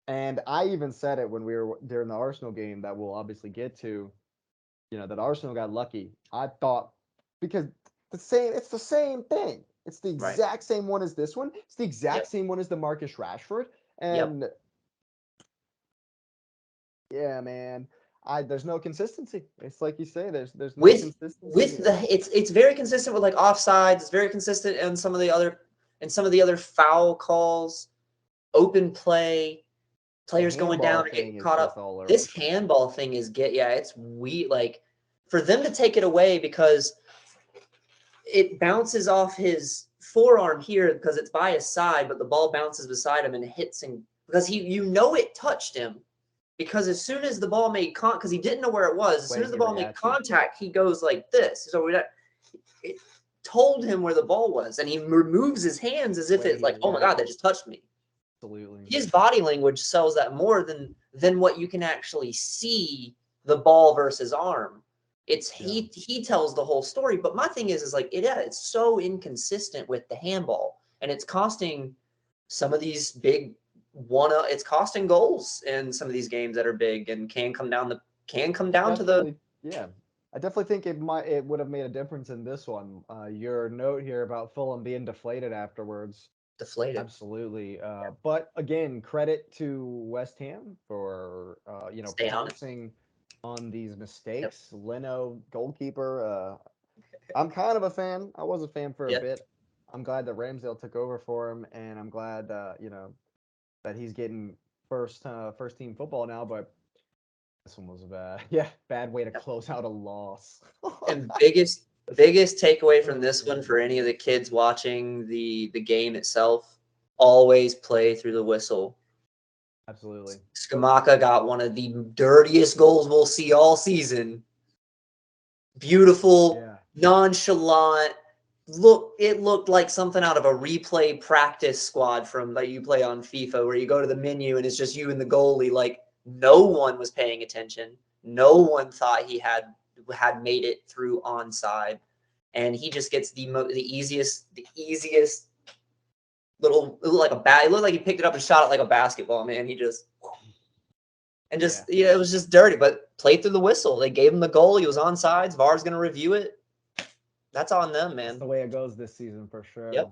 and I even said it when we were during the Arsenal game that we'll obviously get to, that Arsenal got lucky. I thought because it's the same thing. It's the Right. exact same one as this one. It's the exact Yep. same one as the Marcus Rashford. Yep. And yeah, man, I there's no consistency. It's like you say, there's no with consistency with here. the it's very consistent with like offsides. It's very consistent in some of the other foul calls, open play, The players going handball down or getting thing is caught just up. all over This the place. handball thing is it's we like for them to take it away because it bounces off his forearm here because it's by his side, but the ball bounces beside him and hits him because it touched him. Because as soon as the ball made because he didn't know where it was. As soon Way as the he ball made reacted. contact, he goes like this. So it told him where the ball was, and he removes his hands as if Way it's he like, oh my god, that reacted. just touched me. Absolutely. His body language sells that more than what you can actually see the ball versus arm. It's Yeah. he tells the whole story. But my thing is like it's so inconsistent with the handball, and it's costing some of these big it's costing goals in some of these games that are big and can come down to the Definitely. Yeah. I definitely think it would have made a difference in this one. Your note here about Fulham being deflated afterwards. deflated. Absolutely. But again, credit to West Ham for Stay on it. pouncing on these Yep. mistakes. Leno, goalkeeper. I'm kind of a fan. I was a fan for a Yep. bit. I'm glad that Ramsdale took over for him, and I'm glad that he's getting first team football now. But this one was a bad, yeah, bad way to Yep. close out a loss. And biggest takeaway from Oh this one man, for any of the kids watching the game itself, always play through the whistle. absolutely. Skamaka got one of the dirtiest goals we'll see all season. Beautiful, Yeah, nonchalant. It looked like something out of a replay practice squad from that you play on FIFA, where you go to the menu and it's just you and the goalie. Like no one was paying attention. No one thought he had made it through onside, and he just gets the easiest little. It looked like he picked it up and shot it like a basketball. Man, he just and just Yeah, it was just dirty. But played through the whistle. They gave him the goal. He was on sides. VAR's going to review it. That's on them, that's man. the way it goes this season for Yep. sure.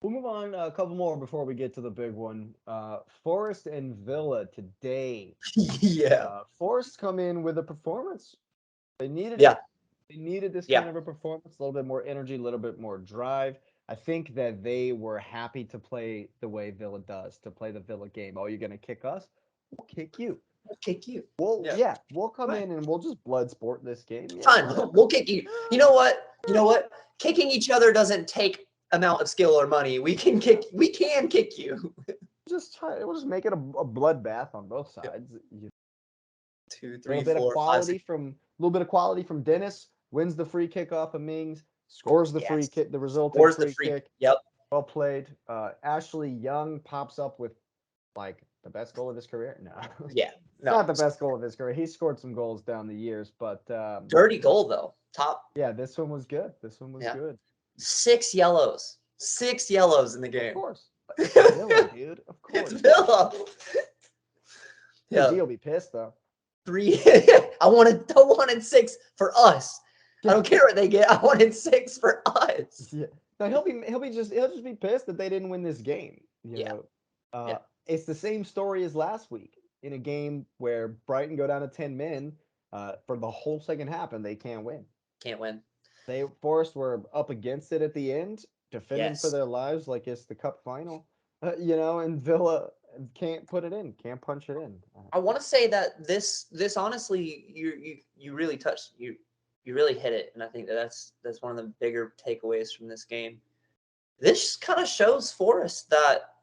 We'll move on a couple more before we get to the big one. Forest and Villa today. Yeah. Forest come in with a performance. They needed Yeah. it. They needed this Yeah. kind of a performance, a little bit more energy, a little bit more drive. I think that they were happy to play the way Villa does, to play the Villa game. Oh, you're gonna kick us? We'll kick you. We'll kick you. Well, Yeah. yeah, we'll come Right. in and we'll just blood sport this game. Yeah, Fine. whatever. We'll kick you. You know what? You know what? Kicking each other doesn't take amount of skill or money. We can kick. We can kick you. Just try. We'll just make it a bloodbath on both Yep. sides. Two, A little three, bit of four, five, quality six. from a little bit of quality from Dennis. Wins the free kick off of Mings. Scores the free Yes. kick, the resulting Scores the free free. kick. Yep. Well played. Ashley Young pops up with like the best goal of his career. No, Yeah. it's No. not the best goal of his career. He scored some goals down the years, but Dirty goal though. Top. yeah, this one was good. This one was Yeah. good. 6 yellows. 6 yellows in the Of game. course, it's Villa, dude. Of It's course. Villa. PG Yeah. will be pissed though. Three. I wanted 6 for us. I Yeah, don't care what they get. I wanted 6 for us. yeah. No, he'll just be pissed that they didn't win this game. You Yeah. know, Yeah. it's the same story as last week in a game where Brighton go down to 10 men for the whole second half and they can't win. Can't win. They Forest were up against it at the end, defending for Yes. their lives like it's the cup final. And Villa can't put it in, can't punch it in. I want to say that this honestly you really touched you really hit it, and I think that that's one of the bigger takeaways from this game. This kind of shows Forrest that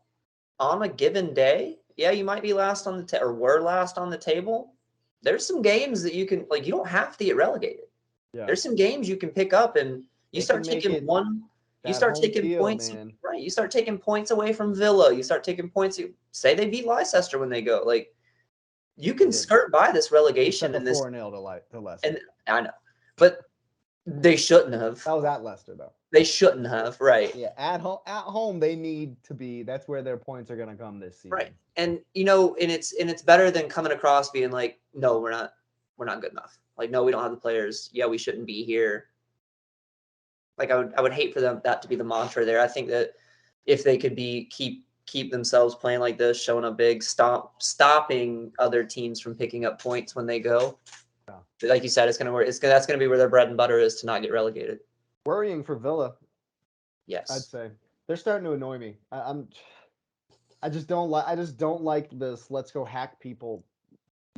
on a given day, yeah, you might be last on the or were last on the table. There's some games that you can like. You don't have to get relegated. Yeah, There's some games you can pick up, and you they start can make taking it one. You that start home taking field, points, man. right? You start taking points away from Villa. You start taking points. Say they beat Leicester when they go. Like you They can didn't. skirt by this They relegation took a in this, 4-0 to and Leicester. I know, but they shouldn't have. That was at Leicester though. They shouldn't have, right? Yeah, at home they need to be. That's where their points are going to come this Right. season. And it's better than coming across being like, no, we're not good enough. Like, no, we don't have the players. Yeah, we shouldn't be here. Like I would hate for them that to be the mantra there. I think that if they could keep themselves playing like this, showing up big, stopping other teams from picking up points when they go. Yeah. Like you said, it's gonna work. That's gonna be where their bread and butter is to not get relegated. Worrying for Villa, I'd Yes. say. They're starting to annoy me. I just don't like this. Let's go hack people.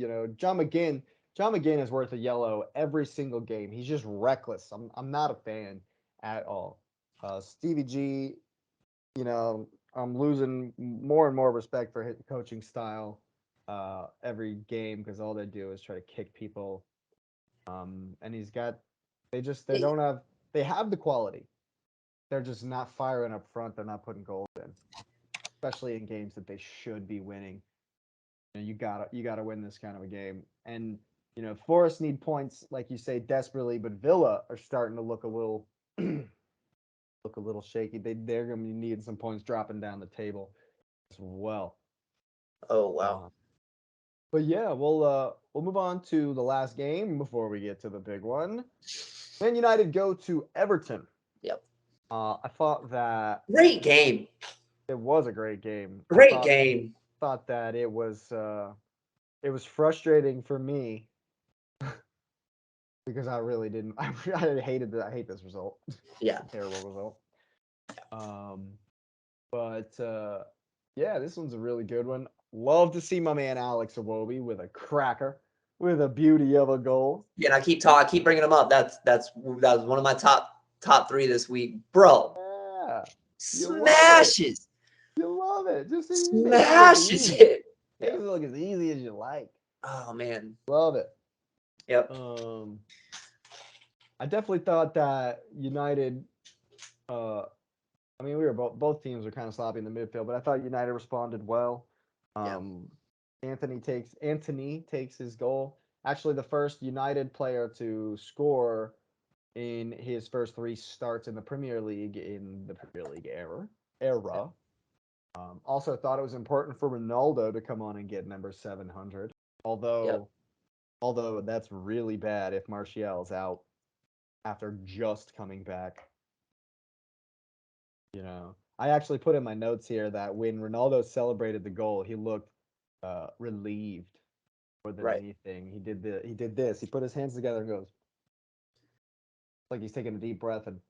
John McGinn. John McGinn is worth a yellow every single game. He's just reckless. I'm not a fan at all. Stevie G. I'm losing more and more respect for his coaching style every game because all they do is try to kick people. And he's got they don't have they have the quality. They're just not firing up front. They're not putting goals in, especially in games that they should be winning. You gotta win this kind of a game. And Forest need points, like you say, desperately, but Villa are starting to look a little shaky. They're gonna be needing some points dropping down the table as well. Oh wow. Uh, but yeah, we'll move on to the last game before we get to the big one. Man United go to Everton. Yep. I thought that Great game. it was a great game. I Great thought game. thought that it was frustrating for me because I really didn't. I hated that. I hate this result. Yeah. Terrible result. Um, but yeah, this one's a really good one. Love to see my man Alex Iwobi with a cracker, with a beauty of a goal. Yeah, and I keep bringing them up. That was one of my top 3 this week, bro. Yeah, you love it. Smashes, You love it. Just he makes it look smashes easy. it. Makes Yeah. it look as easy as you like. Oh man. Love it. Yep. Um, I definitely thought that United. Uh, I mean, we were both teams were kind of sloppy in the midfield, but I thought United responded well. Yeah. Um, Anthony takes his goal. Actually, the first United player to score in his first 3 starts in the Premier League in the Premier League era. Also, thought it was important for Ronaldo to come on and get number 700. Yep. Although although that's really bad if Martial's out after just coming back. I actually put in my notes here that when Ronaldo celebrated the goal, he looked relieved more than Right. anything. He did this. He put his hands together and goes like he's taking a deep breath and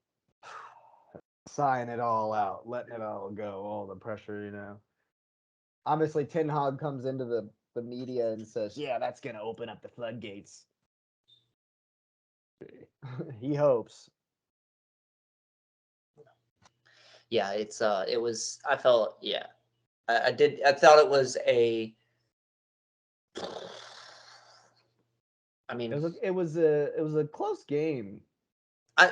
sighing it all out, letting it all go, all the pressure. Obviously, Ten Hag comes into the media and says, "Yeah, that's gonna open up the floodgates." He hopes. Yeah, it was. I felt, yeah, I did. I thought it was a. I It mean, was it was a close game,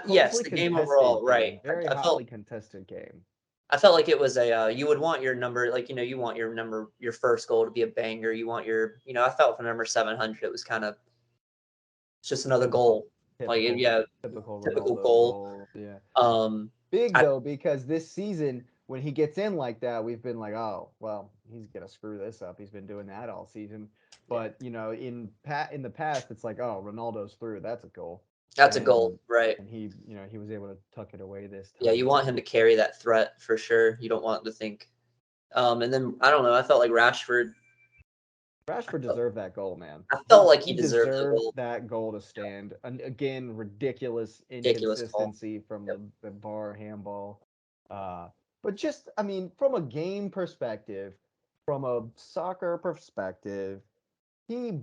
yes, closely the game overall, contested right? game, very I hotly felt contested game. I felt like it was a you would want your number, like, you want your number, your first goal to be a banger. You want your, I felt for number 700, it was kind of just another Typical, goal, like, typical, yeah, typical typical Ronaldo goal. goal. Yeah, Um, big I though because this season when he gets in like that, we've been like, oh well, he's gonna screw this up. He's been doing that all season. Yeah, But in the past, it's like, oh, Ronaldo's through. That's a goal, that's a goal, and right? he was able to tuck it away this Yeah, time. you want him to carry that threat for sure. You don't want him to think. And then I don't know. I felt like Rashford. I Rashford felt, deserved that goal, man. I felt like He he deserved the deserved goal. that goal to stand. And again, ridiculous Ridiculous call. inconsistency from Yep. the bar handball. Uh, but just, I mean, from a game perspective, from a soccer perspective, he,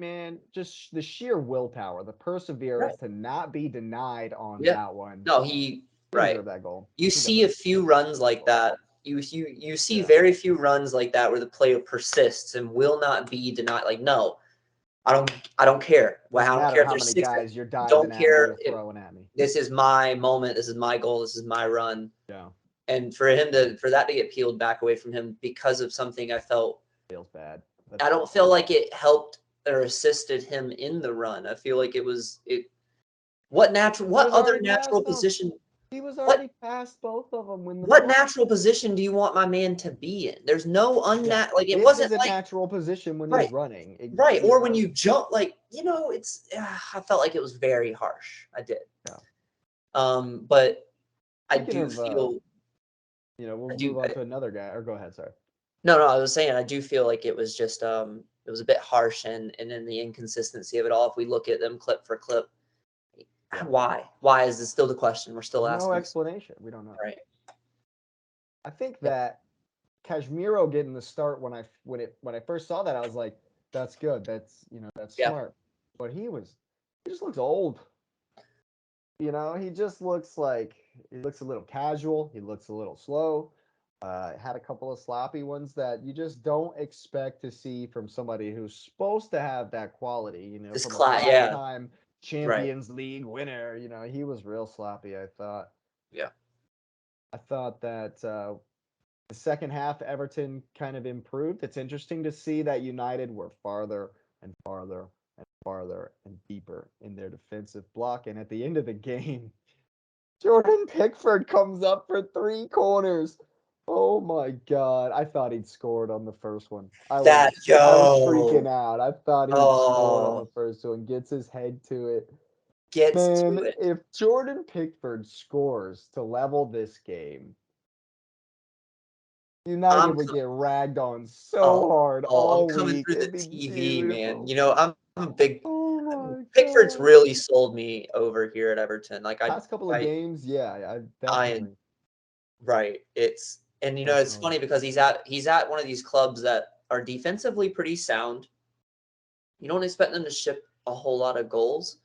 man, just the sheer willpower, the Right. perseverance to not be denied on Yeah. that one. No, He right. deserved that goal. You He see a definitely few runs deserved that like goal. that. You see Yeah. very few runs like that where the player persists and will not be denied. Like, no, I don't care. Well, Doesn't I don't matter care if how there's many six. guys you're diving Don't at me care or if throwing at me. this is my moment. This is my goal. This is my run. Yeah. And for that to get peeled back away from him because of something, Feels bad. That I feels don't feel like it helped or assisted him in the run. I feel like it. He What was other already natural past them. position? He was What already past both of them when the what natural position do you want my man to be in? There's no yeah. like, it This wasn't is a like, natural position when he's right, running. right, or when you jump, like, it's I felt like it was very harsh. I did. Yeah. But I Speaking do of, feel we'll I do move on to another guy. Or go ahead, sorry. no, I was saying I do feel like it was just it was a bit harsh, and in the inconsistency of it all. If we look at them clip for clip, Yeah. why is this still the question we're still There's no asking? explanation. We don't know. Right. I think Yep. that Casemiro getting the start when I first saw that, I was like, that's good. That's Yeah. smart. But he just looks old. He just looks like he looks a little casual. He looks a little slow. Had a couple of sloppy ones that you just don't expect to see from somebody who's supposed to have that quality. This From a class, yeah. five-time Right. Champions League winner. He was real sloppy. I thought. Yeah. I thought that the second half, Everton kind of improved. It's interesting to see that United were farther and farther and farther and deeper in their defensive block. And at the end of the game, Jordan Pickford comes up for three corners. Oh my god. I thought he'd scored on the first one. That I was yo. freaking out. I thought he'd scored on the Oh, first one. Gets his head to it. gets to Man, it. if Jordan Pickford scores to level this game, United I'm would get ragged on Oh, so hard I'm all coming week. through the It'd be TV, man. beautiful. I'm a big Oh my Pickford's god. really sold me over here at Everton. Like, Past couple of games, yeah, I I definitely, right. And it's definitely. funny because he's at one of these clubs that are defensively pretty sound. You don't expect them to ship a whole lot of goals,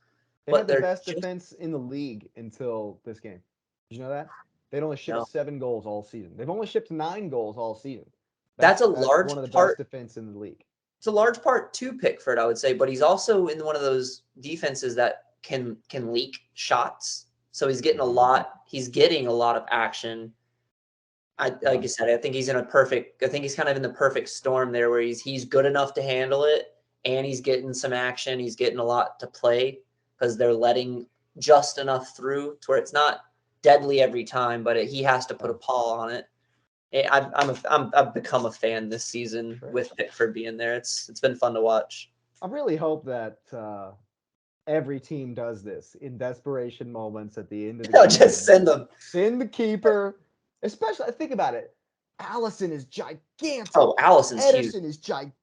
They but had the they're best just defense in the league until this game. Did you know that? They'd only shipped no. 7 goals all season. They've only shipped 9 goals all season. That's That's a that's large one of the best part. defense in the league. It's a large part to Pickford, I would say, but he's also in one of those defenses that can leak shots. So Mhm. he's getting a lot of action. Like Yeah. I said, I think he's kind of in the perfect storm there where he's good enough to handle it, and he's getting some action. He's getting a lot to play because they're letting just enough through to where it's not deadly every time, but he has to put Yeah. a paw on it. I've become a fan this season Great. with Pickford being there. It's been fun to watch. I really hope that every team does this in desperation moments at the end of the Just game. send them. Send the keeper, especially think about it. Allison is gigantic. Oh, Allison's huge. Ederson is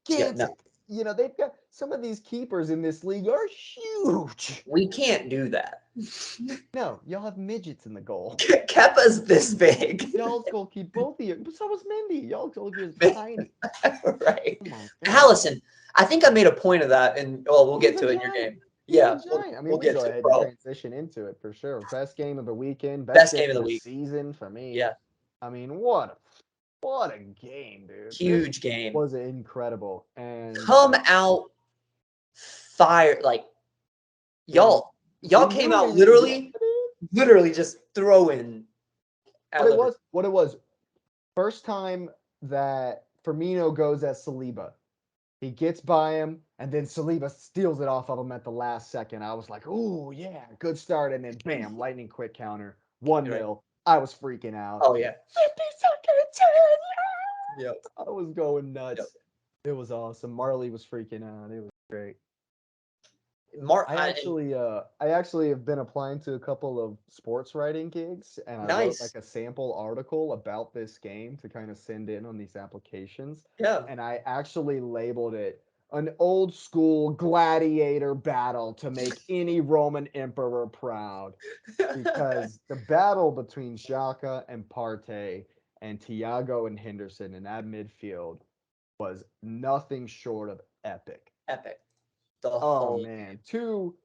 Yeah, no, gigantic. They've got some of these keepers in this league are huge. we can't do that. No, y'all have midgets in the goal. Kepa's this big. Y'all's goalkeeper, both of you. But so was Mendy. Y'all's goalkeeper is tiny. Right. Oh my god. Allison, I think I made a point of that, and we'll He's get a to it in your giant. game. He's a Yeah, giant. I mean, we'll we can get go to it, ahead and bro. transition into it for sure. Best game of the weekend, best Best game game of of the the week. season for me. Yeah, I mean, what a game, dude. This huge game. was incredible. And Come out fire, like in y'all came out enthusiasm, yeah, literally just throwing What out it of it. was, what it was, first time that Firmino goes at Saliba. He gets by him, and then Saliba steals it off of him at the last second. I was like, "Oh yeah, good start!" And then bam, lightning quick counter, one You're right. nil. I was freaking out. Oh yeah. 50 seconds Yep. in. I was going Yep. nuts. It was awesome. Marley was freaking out. It was great. Mark, I actually have been applying to a couple of sports writing gigs, and I wrote like nice. a sample article about this game to kind of send in on these applications. Yeah. And I actually labeled it an old school gladiator battle to make any Roman emperor proud, because the battle between Xhaka and Partey and Thiago and Henderson in that midfield was nothing short of epic. Epic. The Oh whole man, two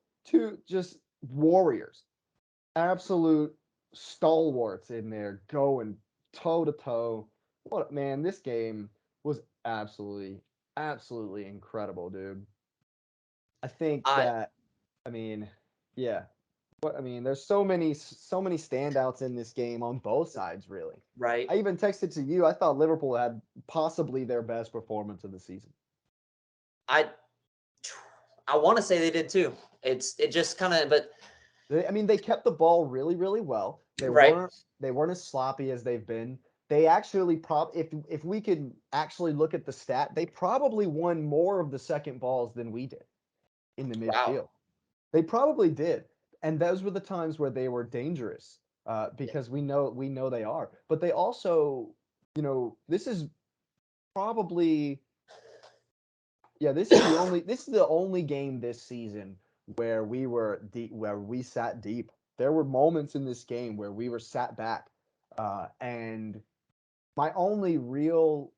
just warriors, absolute stalwarts in there going toe to toe. What man, this game was absolutely incredible, dude. I think I that I mean, yeah. What I mean, there's so many standouts in this game on both sides, really. right. I even texted to you. I thought Liverpool had possibly their best performance of the season. I I want to say they did too. It just kind of, but I mean, they kept the ball really well. They right. weren't they weren't as sloppy as they've been. They actually if we could actually look at the stat, they probably won more of the second balls than we did in the Wow. midfield. They probably did, and those were the times where they were dangerous, Yeah. because we know they are. But they also, this is probably this is the only game this season where we were deep, where we sat deep. There were moments in this game where we were sat back, and my only real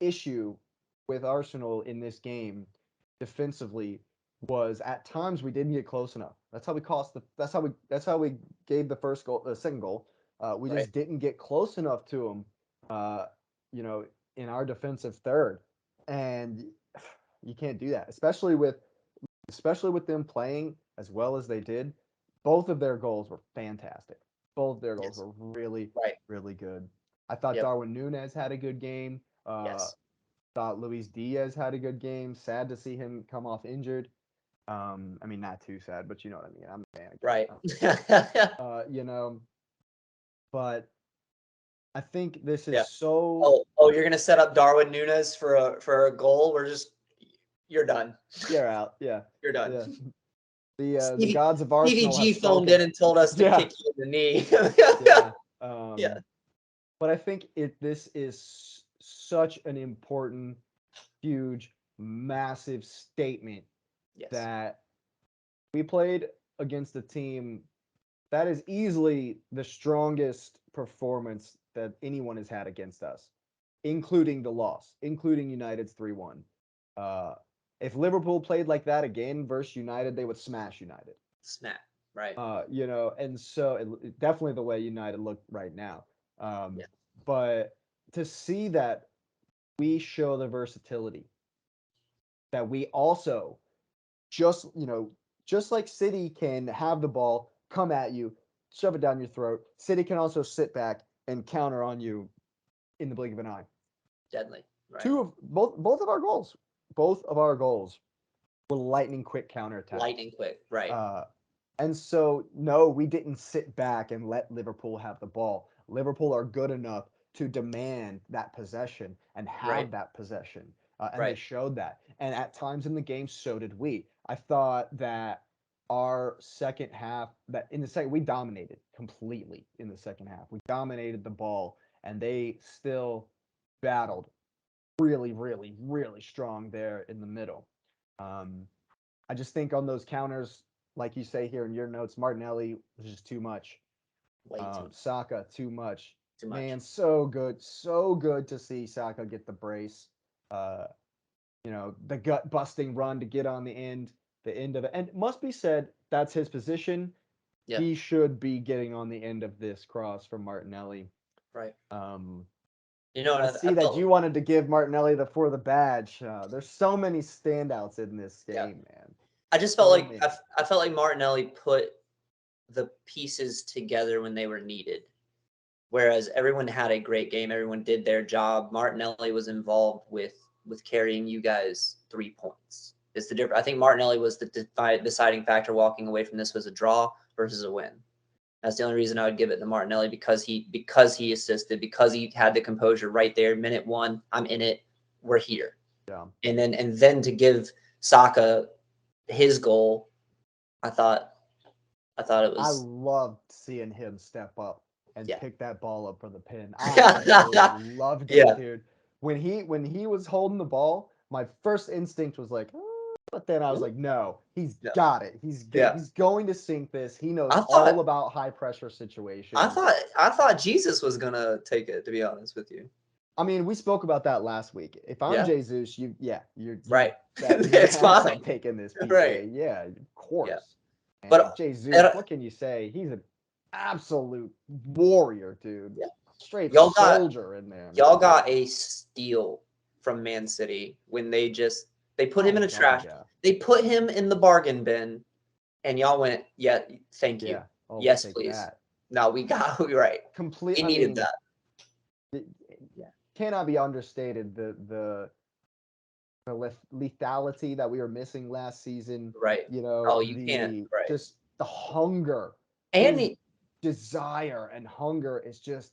issue with Arsenal in this game defensively was at times we didn't get close enough. That's how we cost the. That's how we gave the first goal, the second goal. We Right. just didn't get close enough to them. You know, in our defensive third, and you can't do that, especially with them playing as well as they did. Both of their goals were fantastic. Both of their goals Yes. were really, Right. really good. I thought Yep. Darwin Nunez had a good game. Yes. Thought Luis Diaz had a good game. Sad to see him come off injured. I mean, not too sad, but you know what I mean. I'm a fan again. Right. You know, but I think this is Yeah. so. Oh, you're gonna set up Darwin Nunes for a goal. You're done. You're out. Yeah, You're done. yeah. The Stevie gods of Stevie Arsenal have G phoned in spoken. and told us to Yeah, kick you in the knee. yeah. Yeah. But I think this is such an important, huge, massive statement Yes. that we played against a team that is easily the strongest performance that anyone has had against us, including the loss, including United's 3-1. Uh, if Liverpool played like that again versus United, they would smash United. Smack. Right. And so definitely the way United look right now. Yeah. But to see that we show the versatility, that we also just like City can have the ball, come at you, shove it down your throat. City can also sit back and counter on you in the blink of an eye. Deadly. Right. Two of both of our goals were lightning quick counterattacks. Lightning quick. Right. Uh, and so no, we didn't sit back and let Liverpool have the ball. Liverpool are good enough to demand that possession and Right. have that possession. And they Right. showed that. And at times in the game, so did we. I thought that our second half, that in the second, we dominated completely in the second half. We dominated the ball, and they still battled really, really, really strong there in the middle. Um, I just think on those counters, like you say here in your notes, Martinelli was just too much. Way too Saka too much. too much. Man, so good to see Saka get the brace. Uh, the gut busting run to get on the end of it. And it must be said, that's his position. Yeah. He should be getting on the end of this cross from Martinelli. Right. Um, You know, I I see that felt you wanted to give Martinelli the for the badge. There's so many standouts in this yeah. game, man. I just felt So like many. I felt like Martinelli put the pieces together when they were needed. Whereas everyone had a great game, everyone did their job. Martinelli was involved with carrying you guys 3 points. It's the difference. I think Martinelli was the deciding factor walking away from this was a draw versus a win. That's the only reason I would give it to Martinelli because he assisted, because he had the composure right there. Minute one, I'm in it. We're here. Yeah. And then to give Saka his goal, I thought I thought it I was loved seeing him step up and yeah. pick that ball up for the pin. I absolutely loved it, Yeah. dude. When he was holding the ball, my first instinct was like, but then I was like, no, he's Yeah. got it. He's good. Yeah. He's going to sink this. He knows I all thought about high pressure I situations. thought I thought Jesus was gonna take it, to be honest with you. I mean, we spoke about that last week. If I'm Yeah. Jesus, you Right. bet your It's ass I'm fine. taking this Right. PK. Yeah, of Yeah. course. But And Jesus, uh, what can you say? He's an absolute warrior, dude. yeah. Straight Y'all got soldier in there, y'all man. got a steal from Man City when they put him Oh in a God, trash. yeah, They put him in the bargain bin, and y'all went, yeah, thank you. yeah. Oh, we'll Yes, take please. that. No, we got we right. Complete. We I needed mean, that. it, yeah, cannot be understated. The lethality that we were missing last season. Right. Oh, you can't. The Right. just the hunger, And his he, desire and hunger is just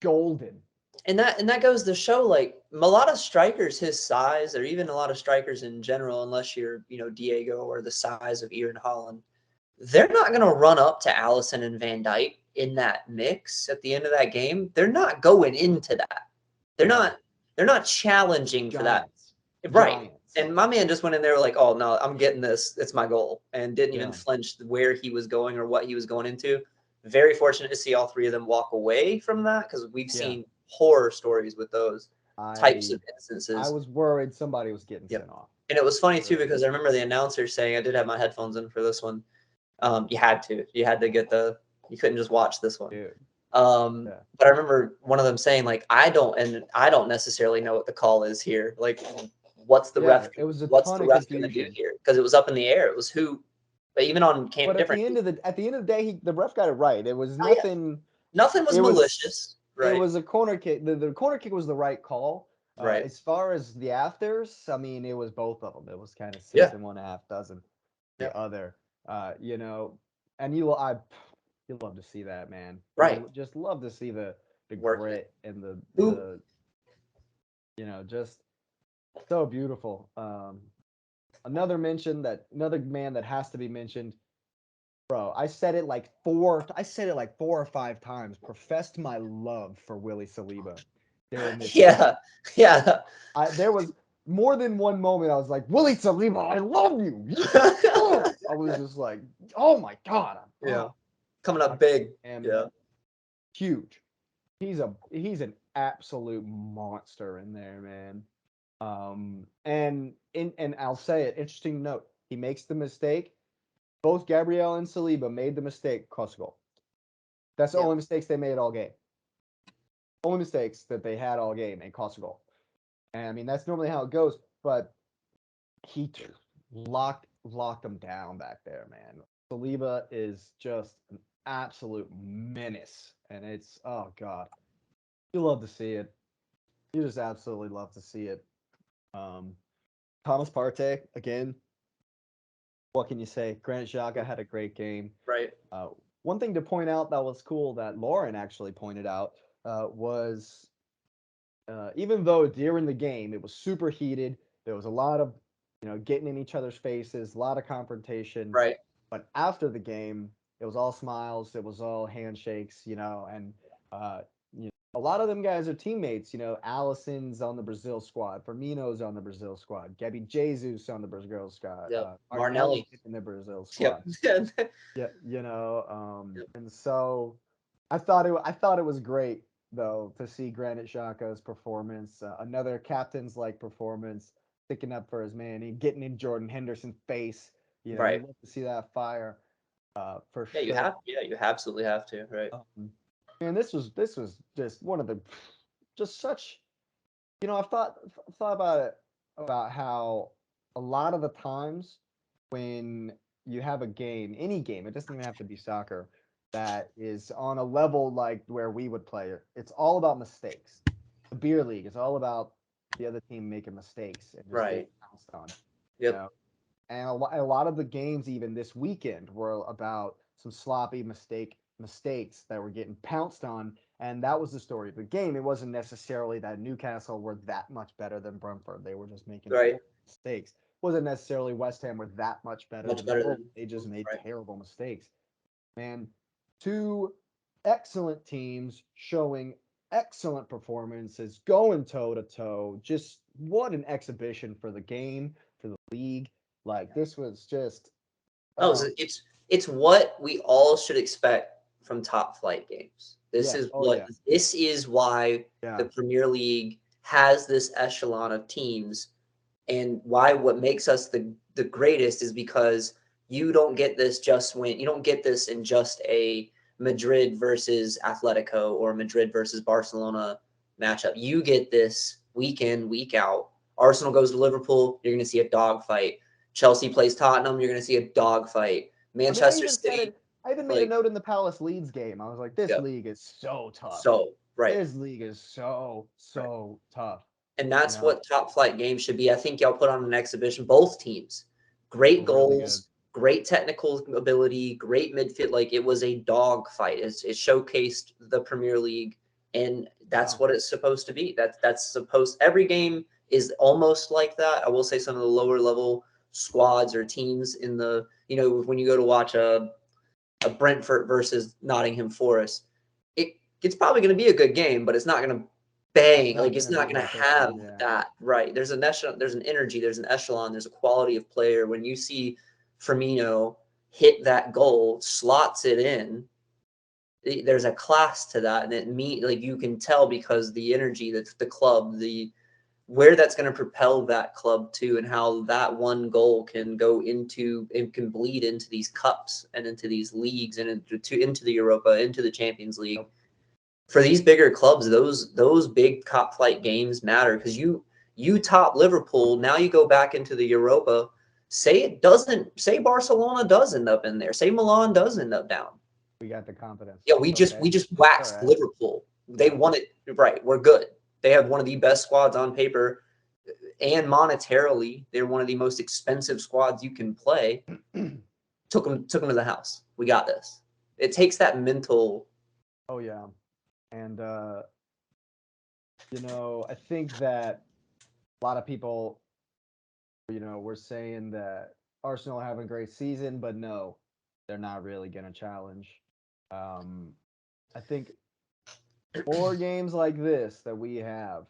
golden. and that goes to show like a lot of strikers his size, or even a lot of strikers in general, unless you're Diego or the size of Ian Holland, they're not going to run up to Allison and Van Dyke in that mix at the end of that game. They're not going into that. They're No, not. They're not challenging for that. giants, Right. giants. And my man just went in there like, oh no, I'm getting this. It's my goal, and didn't even Yeah, flinch where he was going or what he was going into. Very fortunate to see all three of them walk away from that because we've yeah. seen horror stories with those types of I I instances. was worried somebody was getting Yep. sent off. And it was funny too Really, because I remember the announcer saying, I did have my headphones in for this one. You had to get you couldn't just watch this one. dude. Yeah, But I remember one of them saying like, I don't necessarily know what the call is here. Like, what's the yeah. ref It was a what's ton the of ref going to do confusion. here? Because it was up in the air. It was who, but even on But different. at the end of the day, the ref got it right. It was Oh yeah, nothing. nothing was It was malicious. it Right. was a corner kick. The corner kick was the right call. Right. As far as the afters, I mean, it was both of them. It was kind of six Yeah. and one half dozen Yeah. the other. You know, and you love to see that, man. Right. Just love to see the Working it. grit and Who? the just so beautiful. Another man that has to be mentioned. Bro, I said it like 4 or 5 times, professed my love for Willie Saliba during this Yeah. game. Yeah. There was more than one moment I was like, Willie Saliba, I love you. I was just like, oh my God. Yeah. Oh, Coming up I big. am Yeah. huge. He's an absolute monster in there, man. And I'll say it, interesting note. He makes the mistake. Both Gabriel and Saliba made the mistake, cost a goal. That's the Yeah. only mistakes they made all game. Only mistakes that they had all game and cost a goal. And I mean that's normally how it goes, but he locked them down back there, man. Saliba is just an absolute menace, and it's oh god, you love to see it. You just absolutely love to see it. Um, Thomas Partey again. What can you say? Grant Xhaka had a great game. Right. Uh, One thing to point out that was cool that Lauren actually pointed out. was even though during the game it was super heated, there was a lot of getting in each other's faces, a lot of confrontation. Right. But after the game, it was all smiles, it was all handshakes, and uh, a lot of them guys are teammates. Allison's on the Brazil squad, Firmino's on the Brazil squad, Gabby Jesus on the Brazil squad, Yep. Martinelli's Martinelli. in the Brazil Yep. squad. Yep. Yeah, and so I thought it was great though to see Granit Xhaka's performance, another captain's like performance, sticking up for his man, and getting in Jordan Henderson's face. You Right. love to see that fire, for Yeah, you sure. have. Yeah, you absolutely have to. Right. And this was just one of the just such I've thought about it, about how a lot of the times when you have a game, any game, it doesn't even have to be soccer, that is on a level like where we would play it. It's all about mistakes. The beer league is all about the other team making mistakes and just getting Right. pounced on. You Yep. know, and a lot of the games even this weekend were about some sloppy mistakes that were getting pounced on, and that was the story of the game. It wasn't necessarily that Newcastle were that much better than Brentford. They were just making Right. horrible mistakes. It wasn't necessarily West Ham were that much better Much than better Fulham. than. They just made Right. terrible mistakes. Man, two excellent teams showing excellent performances, going toe to toe. Just what an exhibition for the game, for the league. Like this was just No, oh it's what we all should expect from top flight games. yes, oh yeah, This is why yeah. the Premier League has this echelon of teams, and why what makes us the greatest is because you don't get this just when you don't get this in just a Madrid versus Atletico or Madrid versus Barcelona matchup. You get this week in, week out. Arsenal goes to Liverpool, you're going to see a dogfight. Chelsea plays Tottenham, you're going to see a dogfight. I mean, I Manchester even said City, it. I even made a like, note in the Palace Leeds game. I was like, this yeah, league is so tough. so right, This league is so right. so tough. And You that's know, what top flight games should be. I think y'all put on an exhibition. Both teams, great were really good. goals, great technical ability, great midfield. Like it was a dog fight. It showcased the Premier League, and Yeah, that's what it's supposed to be. That's supposed. Every game is almost like that. I will say some of the lower level squads or teams in the when you go to watch a Brentford versus Nottingham Forest, it's probably going to be a good game, but it's not going to it's bang. not Like going it's to not be going to like this have one. Yeah, that right. There's an echelon, there's an energy, there's an echelon, there's a quality of player. When you see Firmino hit that goal, slots it in, there's a class to that, and like you can tell because the energy that's the club, the where that's going to propel that club to, and how that one goal can go into and can bleed into these cups and into these leagues and into the Europa, into the Champions League. yep. For these bigger clubs, those big top flight games matter because you top Liverpool. Now you go back into the Europa. Say Barcelona does end up in there. Say Milan does end up down. We got the confidence. Yeah, It's okay. we just It's all waxed right. Liverpool. They Yeah, won it right. We're good. They have one of the best squads on paper, and monetarily, they're one of the most expensive squads you can play. Took them to the house. We got this. It takes that mental. oh yeah, and I think that a lot of people, were saying that Arsenal are having a great season, but no, they're not really going to challenge. Um, I think more games like this that we have.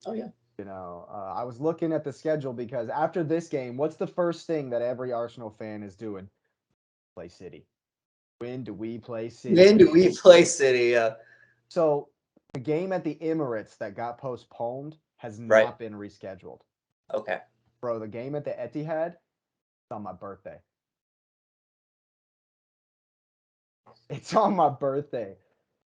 Oh yeah, I was looking at the schedule because after this game, what's the first thing that every Arsenal fan is doing? Play City. When do we play City, when do baby? we play City? So the game at the Emirates that got postponed has Right. not been rescheduled. Okay. Bro, the game at the Etihad is on my birthday. It's on my birthday.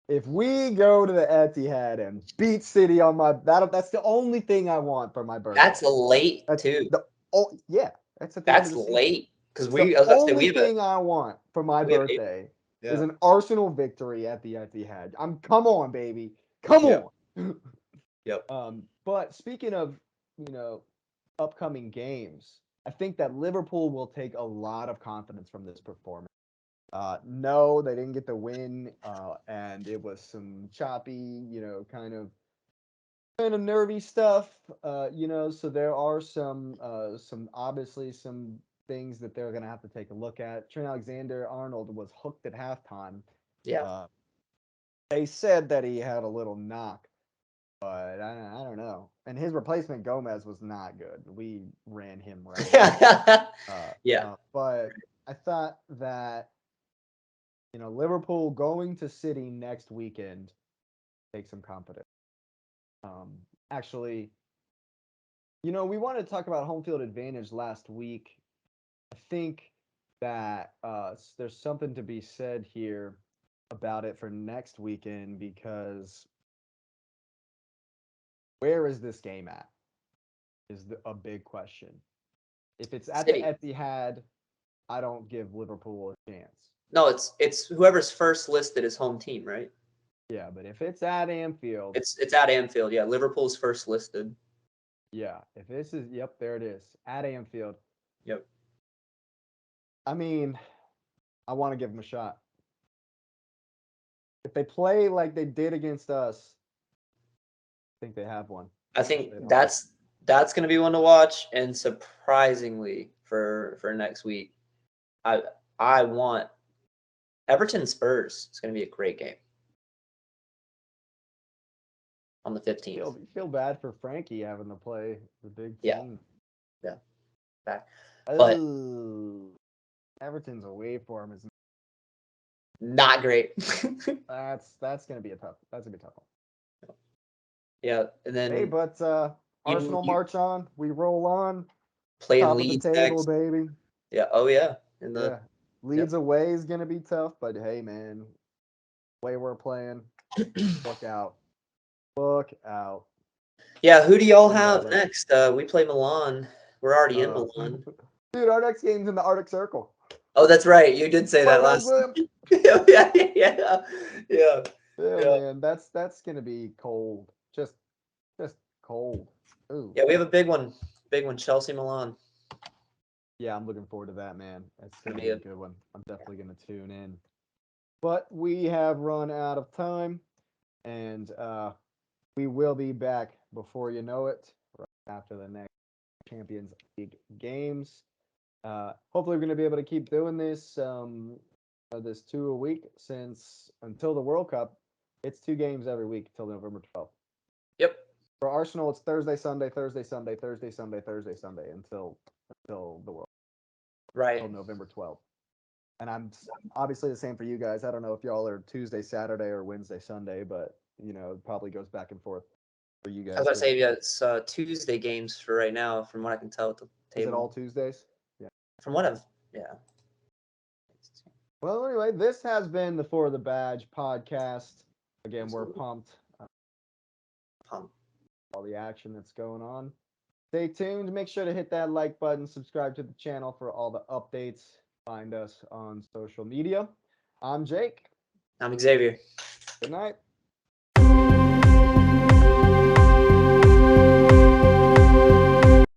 If we go to the Etihad and beat City on that's the only thing I want for my That's birthday. late That's too. the oh yeah, that's at the end of That's the season. late because It's the I was about to say only thing I want for my we have eight. birthday is Yeah. an Arsenal victory at the Etihad. Come on, baby. Come Yep. on. Yep. But speaking of, you know, upcoming games, I think that Liverpool will take a lot of confidence from this performance. No, they didn't get the win, and and it was some choppy, kind of nervy stuff. So there are some obviously some things that they're gonna have to take a look at. Trent Alexander-Arnold was hooked at halftime. Yeah. Uh, they said that he had a little knock, but I don't know. And his replacement Gomez was not good. We ran him right. Yeah. But I thought that Liverpool going to City next weekend takes some confidence. Actually, we wanted to talk about home field advantage last week. I think that there's something to be said here about it for next weekend because where is this game at? Is a big question. If it's at the City. Etihad, I don't give Liverpool a chance. No, it's whoever's first listed as home team, right? Yeah, but if it's at Anfield, It's at Anfield. Yeah, Liverpool's first listed. yeah, if this is, yep, there it is at Anfield. Yep. I mean, I want to give them a shot. If they play like they did against us, I think they have one. I think They don't. that's going to be one to watch. And surprisingly, for next week, I I want Everton Spurs. It's going to be a great game on the 15th. Feel bad for Frankie having to play the big Yeah, team. yeah, back. But Oh, Everton's away for him is not great. that's gonna be a tough. That's gonna be a tough one. Yeah, and Hey, then but Arsenal you march on. We roll on. play Top of the Leeds table, next. baby. Yeah. Oh yeah. In the Yeah, Leeds away is gonna be tough, but hey, man, way we're playing. Look out! Look out! Yeah. Who do y'all What do y'all have think? next? We play Milan. We're already in Uh, Milan. dude, our next game's in the Arctic Circle. Oh, that's right. You did say that Playing last. them. Yeah, yeah, yeah, yeah, Yeah, yeah. man, that's gonna be cold. Just cold. Ooh. Yeah, we have a big one. Big one. Chelsea Milan. Yeah, I'm looking forward to that, man. It's Gonna gonna be be a good. good one. I'm definitely gonna tune in. But we have run out of time, and we will be back before you know it, right after the next Champions League games. Hopefully, we're gonna be able to keep doing this 2 a week since until the World Cup. It's 2 games every week till November 12th. Yep. For Arsenal, it's Thursday, Sunday, Thursday, Sunday, Thursday, Sunday, Thursday, Sunday until the World Right. until November 12th. And I'm obviously the same for you guys. I don't know if y'all are Tuesday, Saturday, or Wednesday, Sunday, but it probably goes back and forth for you I was guys about to too. say, yeah, it's Tuesday games for right now, from what I can tell at the Is it all table. Tuesdays? Yeah. From what I've, yeah. Well, anyway, this has been the For the Badge podcast. Again, we're Absolutely. pumped Pump. all the action that's going on. Stay tuned. Make sure to hit that like button, subscribe to the channel for all the updates. Find us on social media. I'm Jake. I'm Xavier. Good night.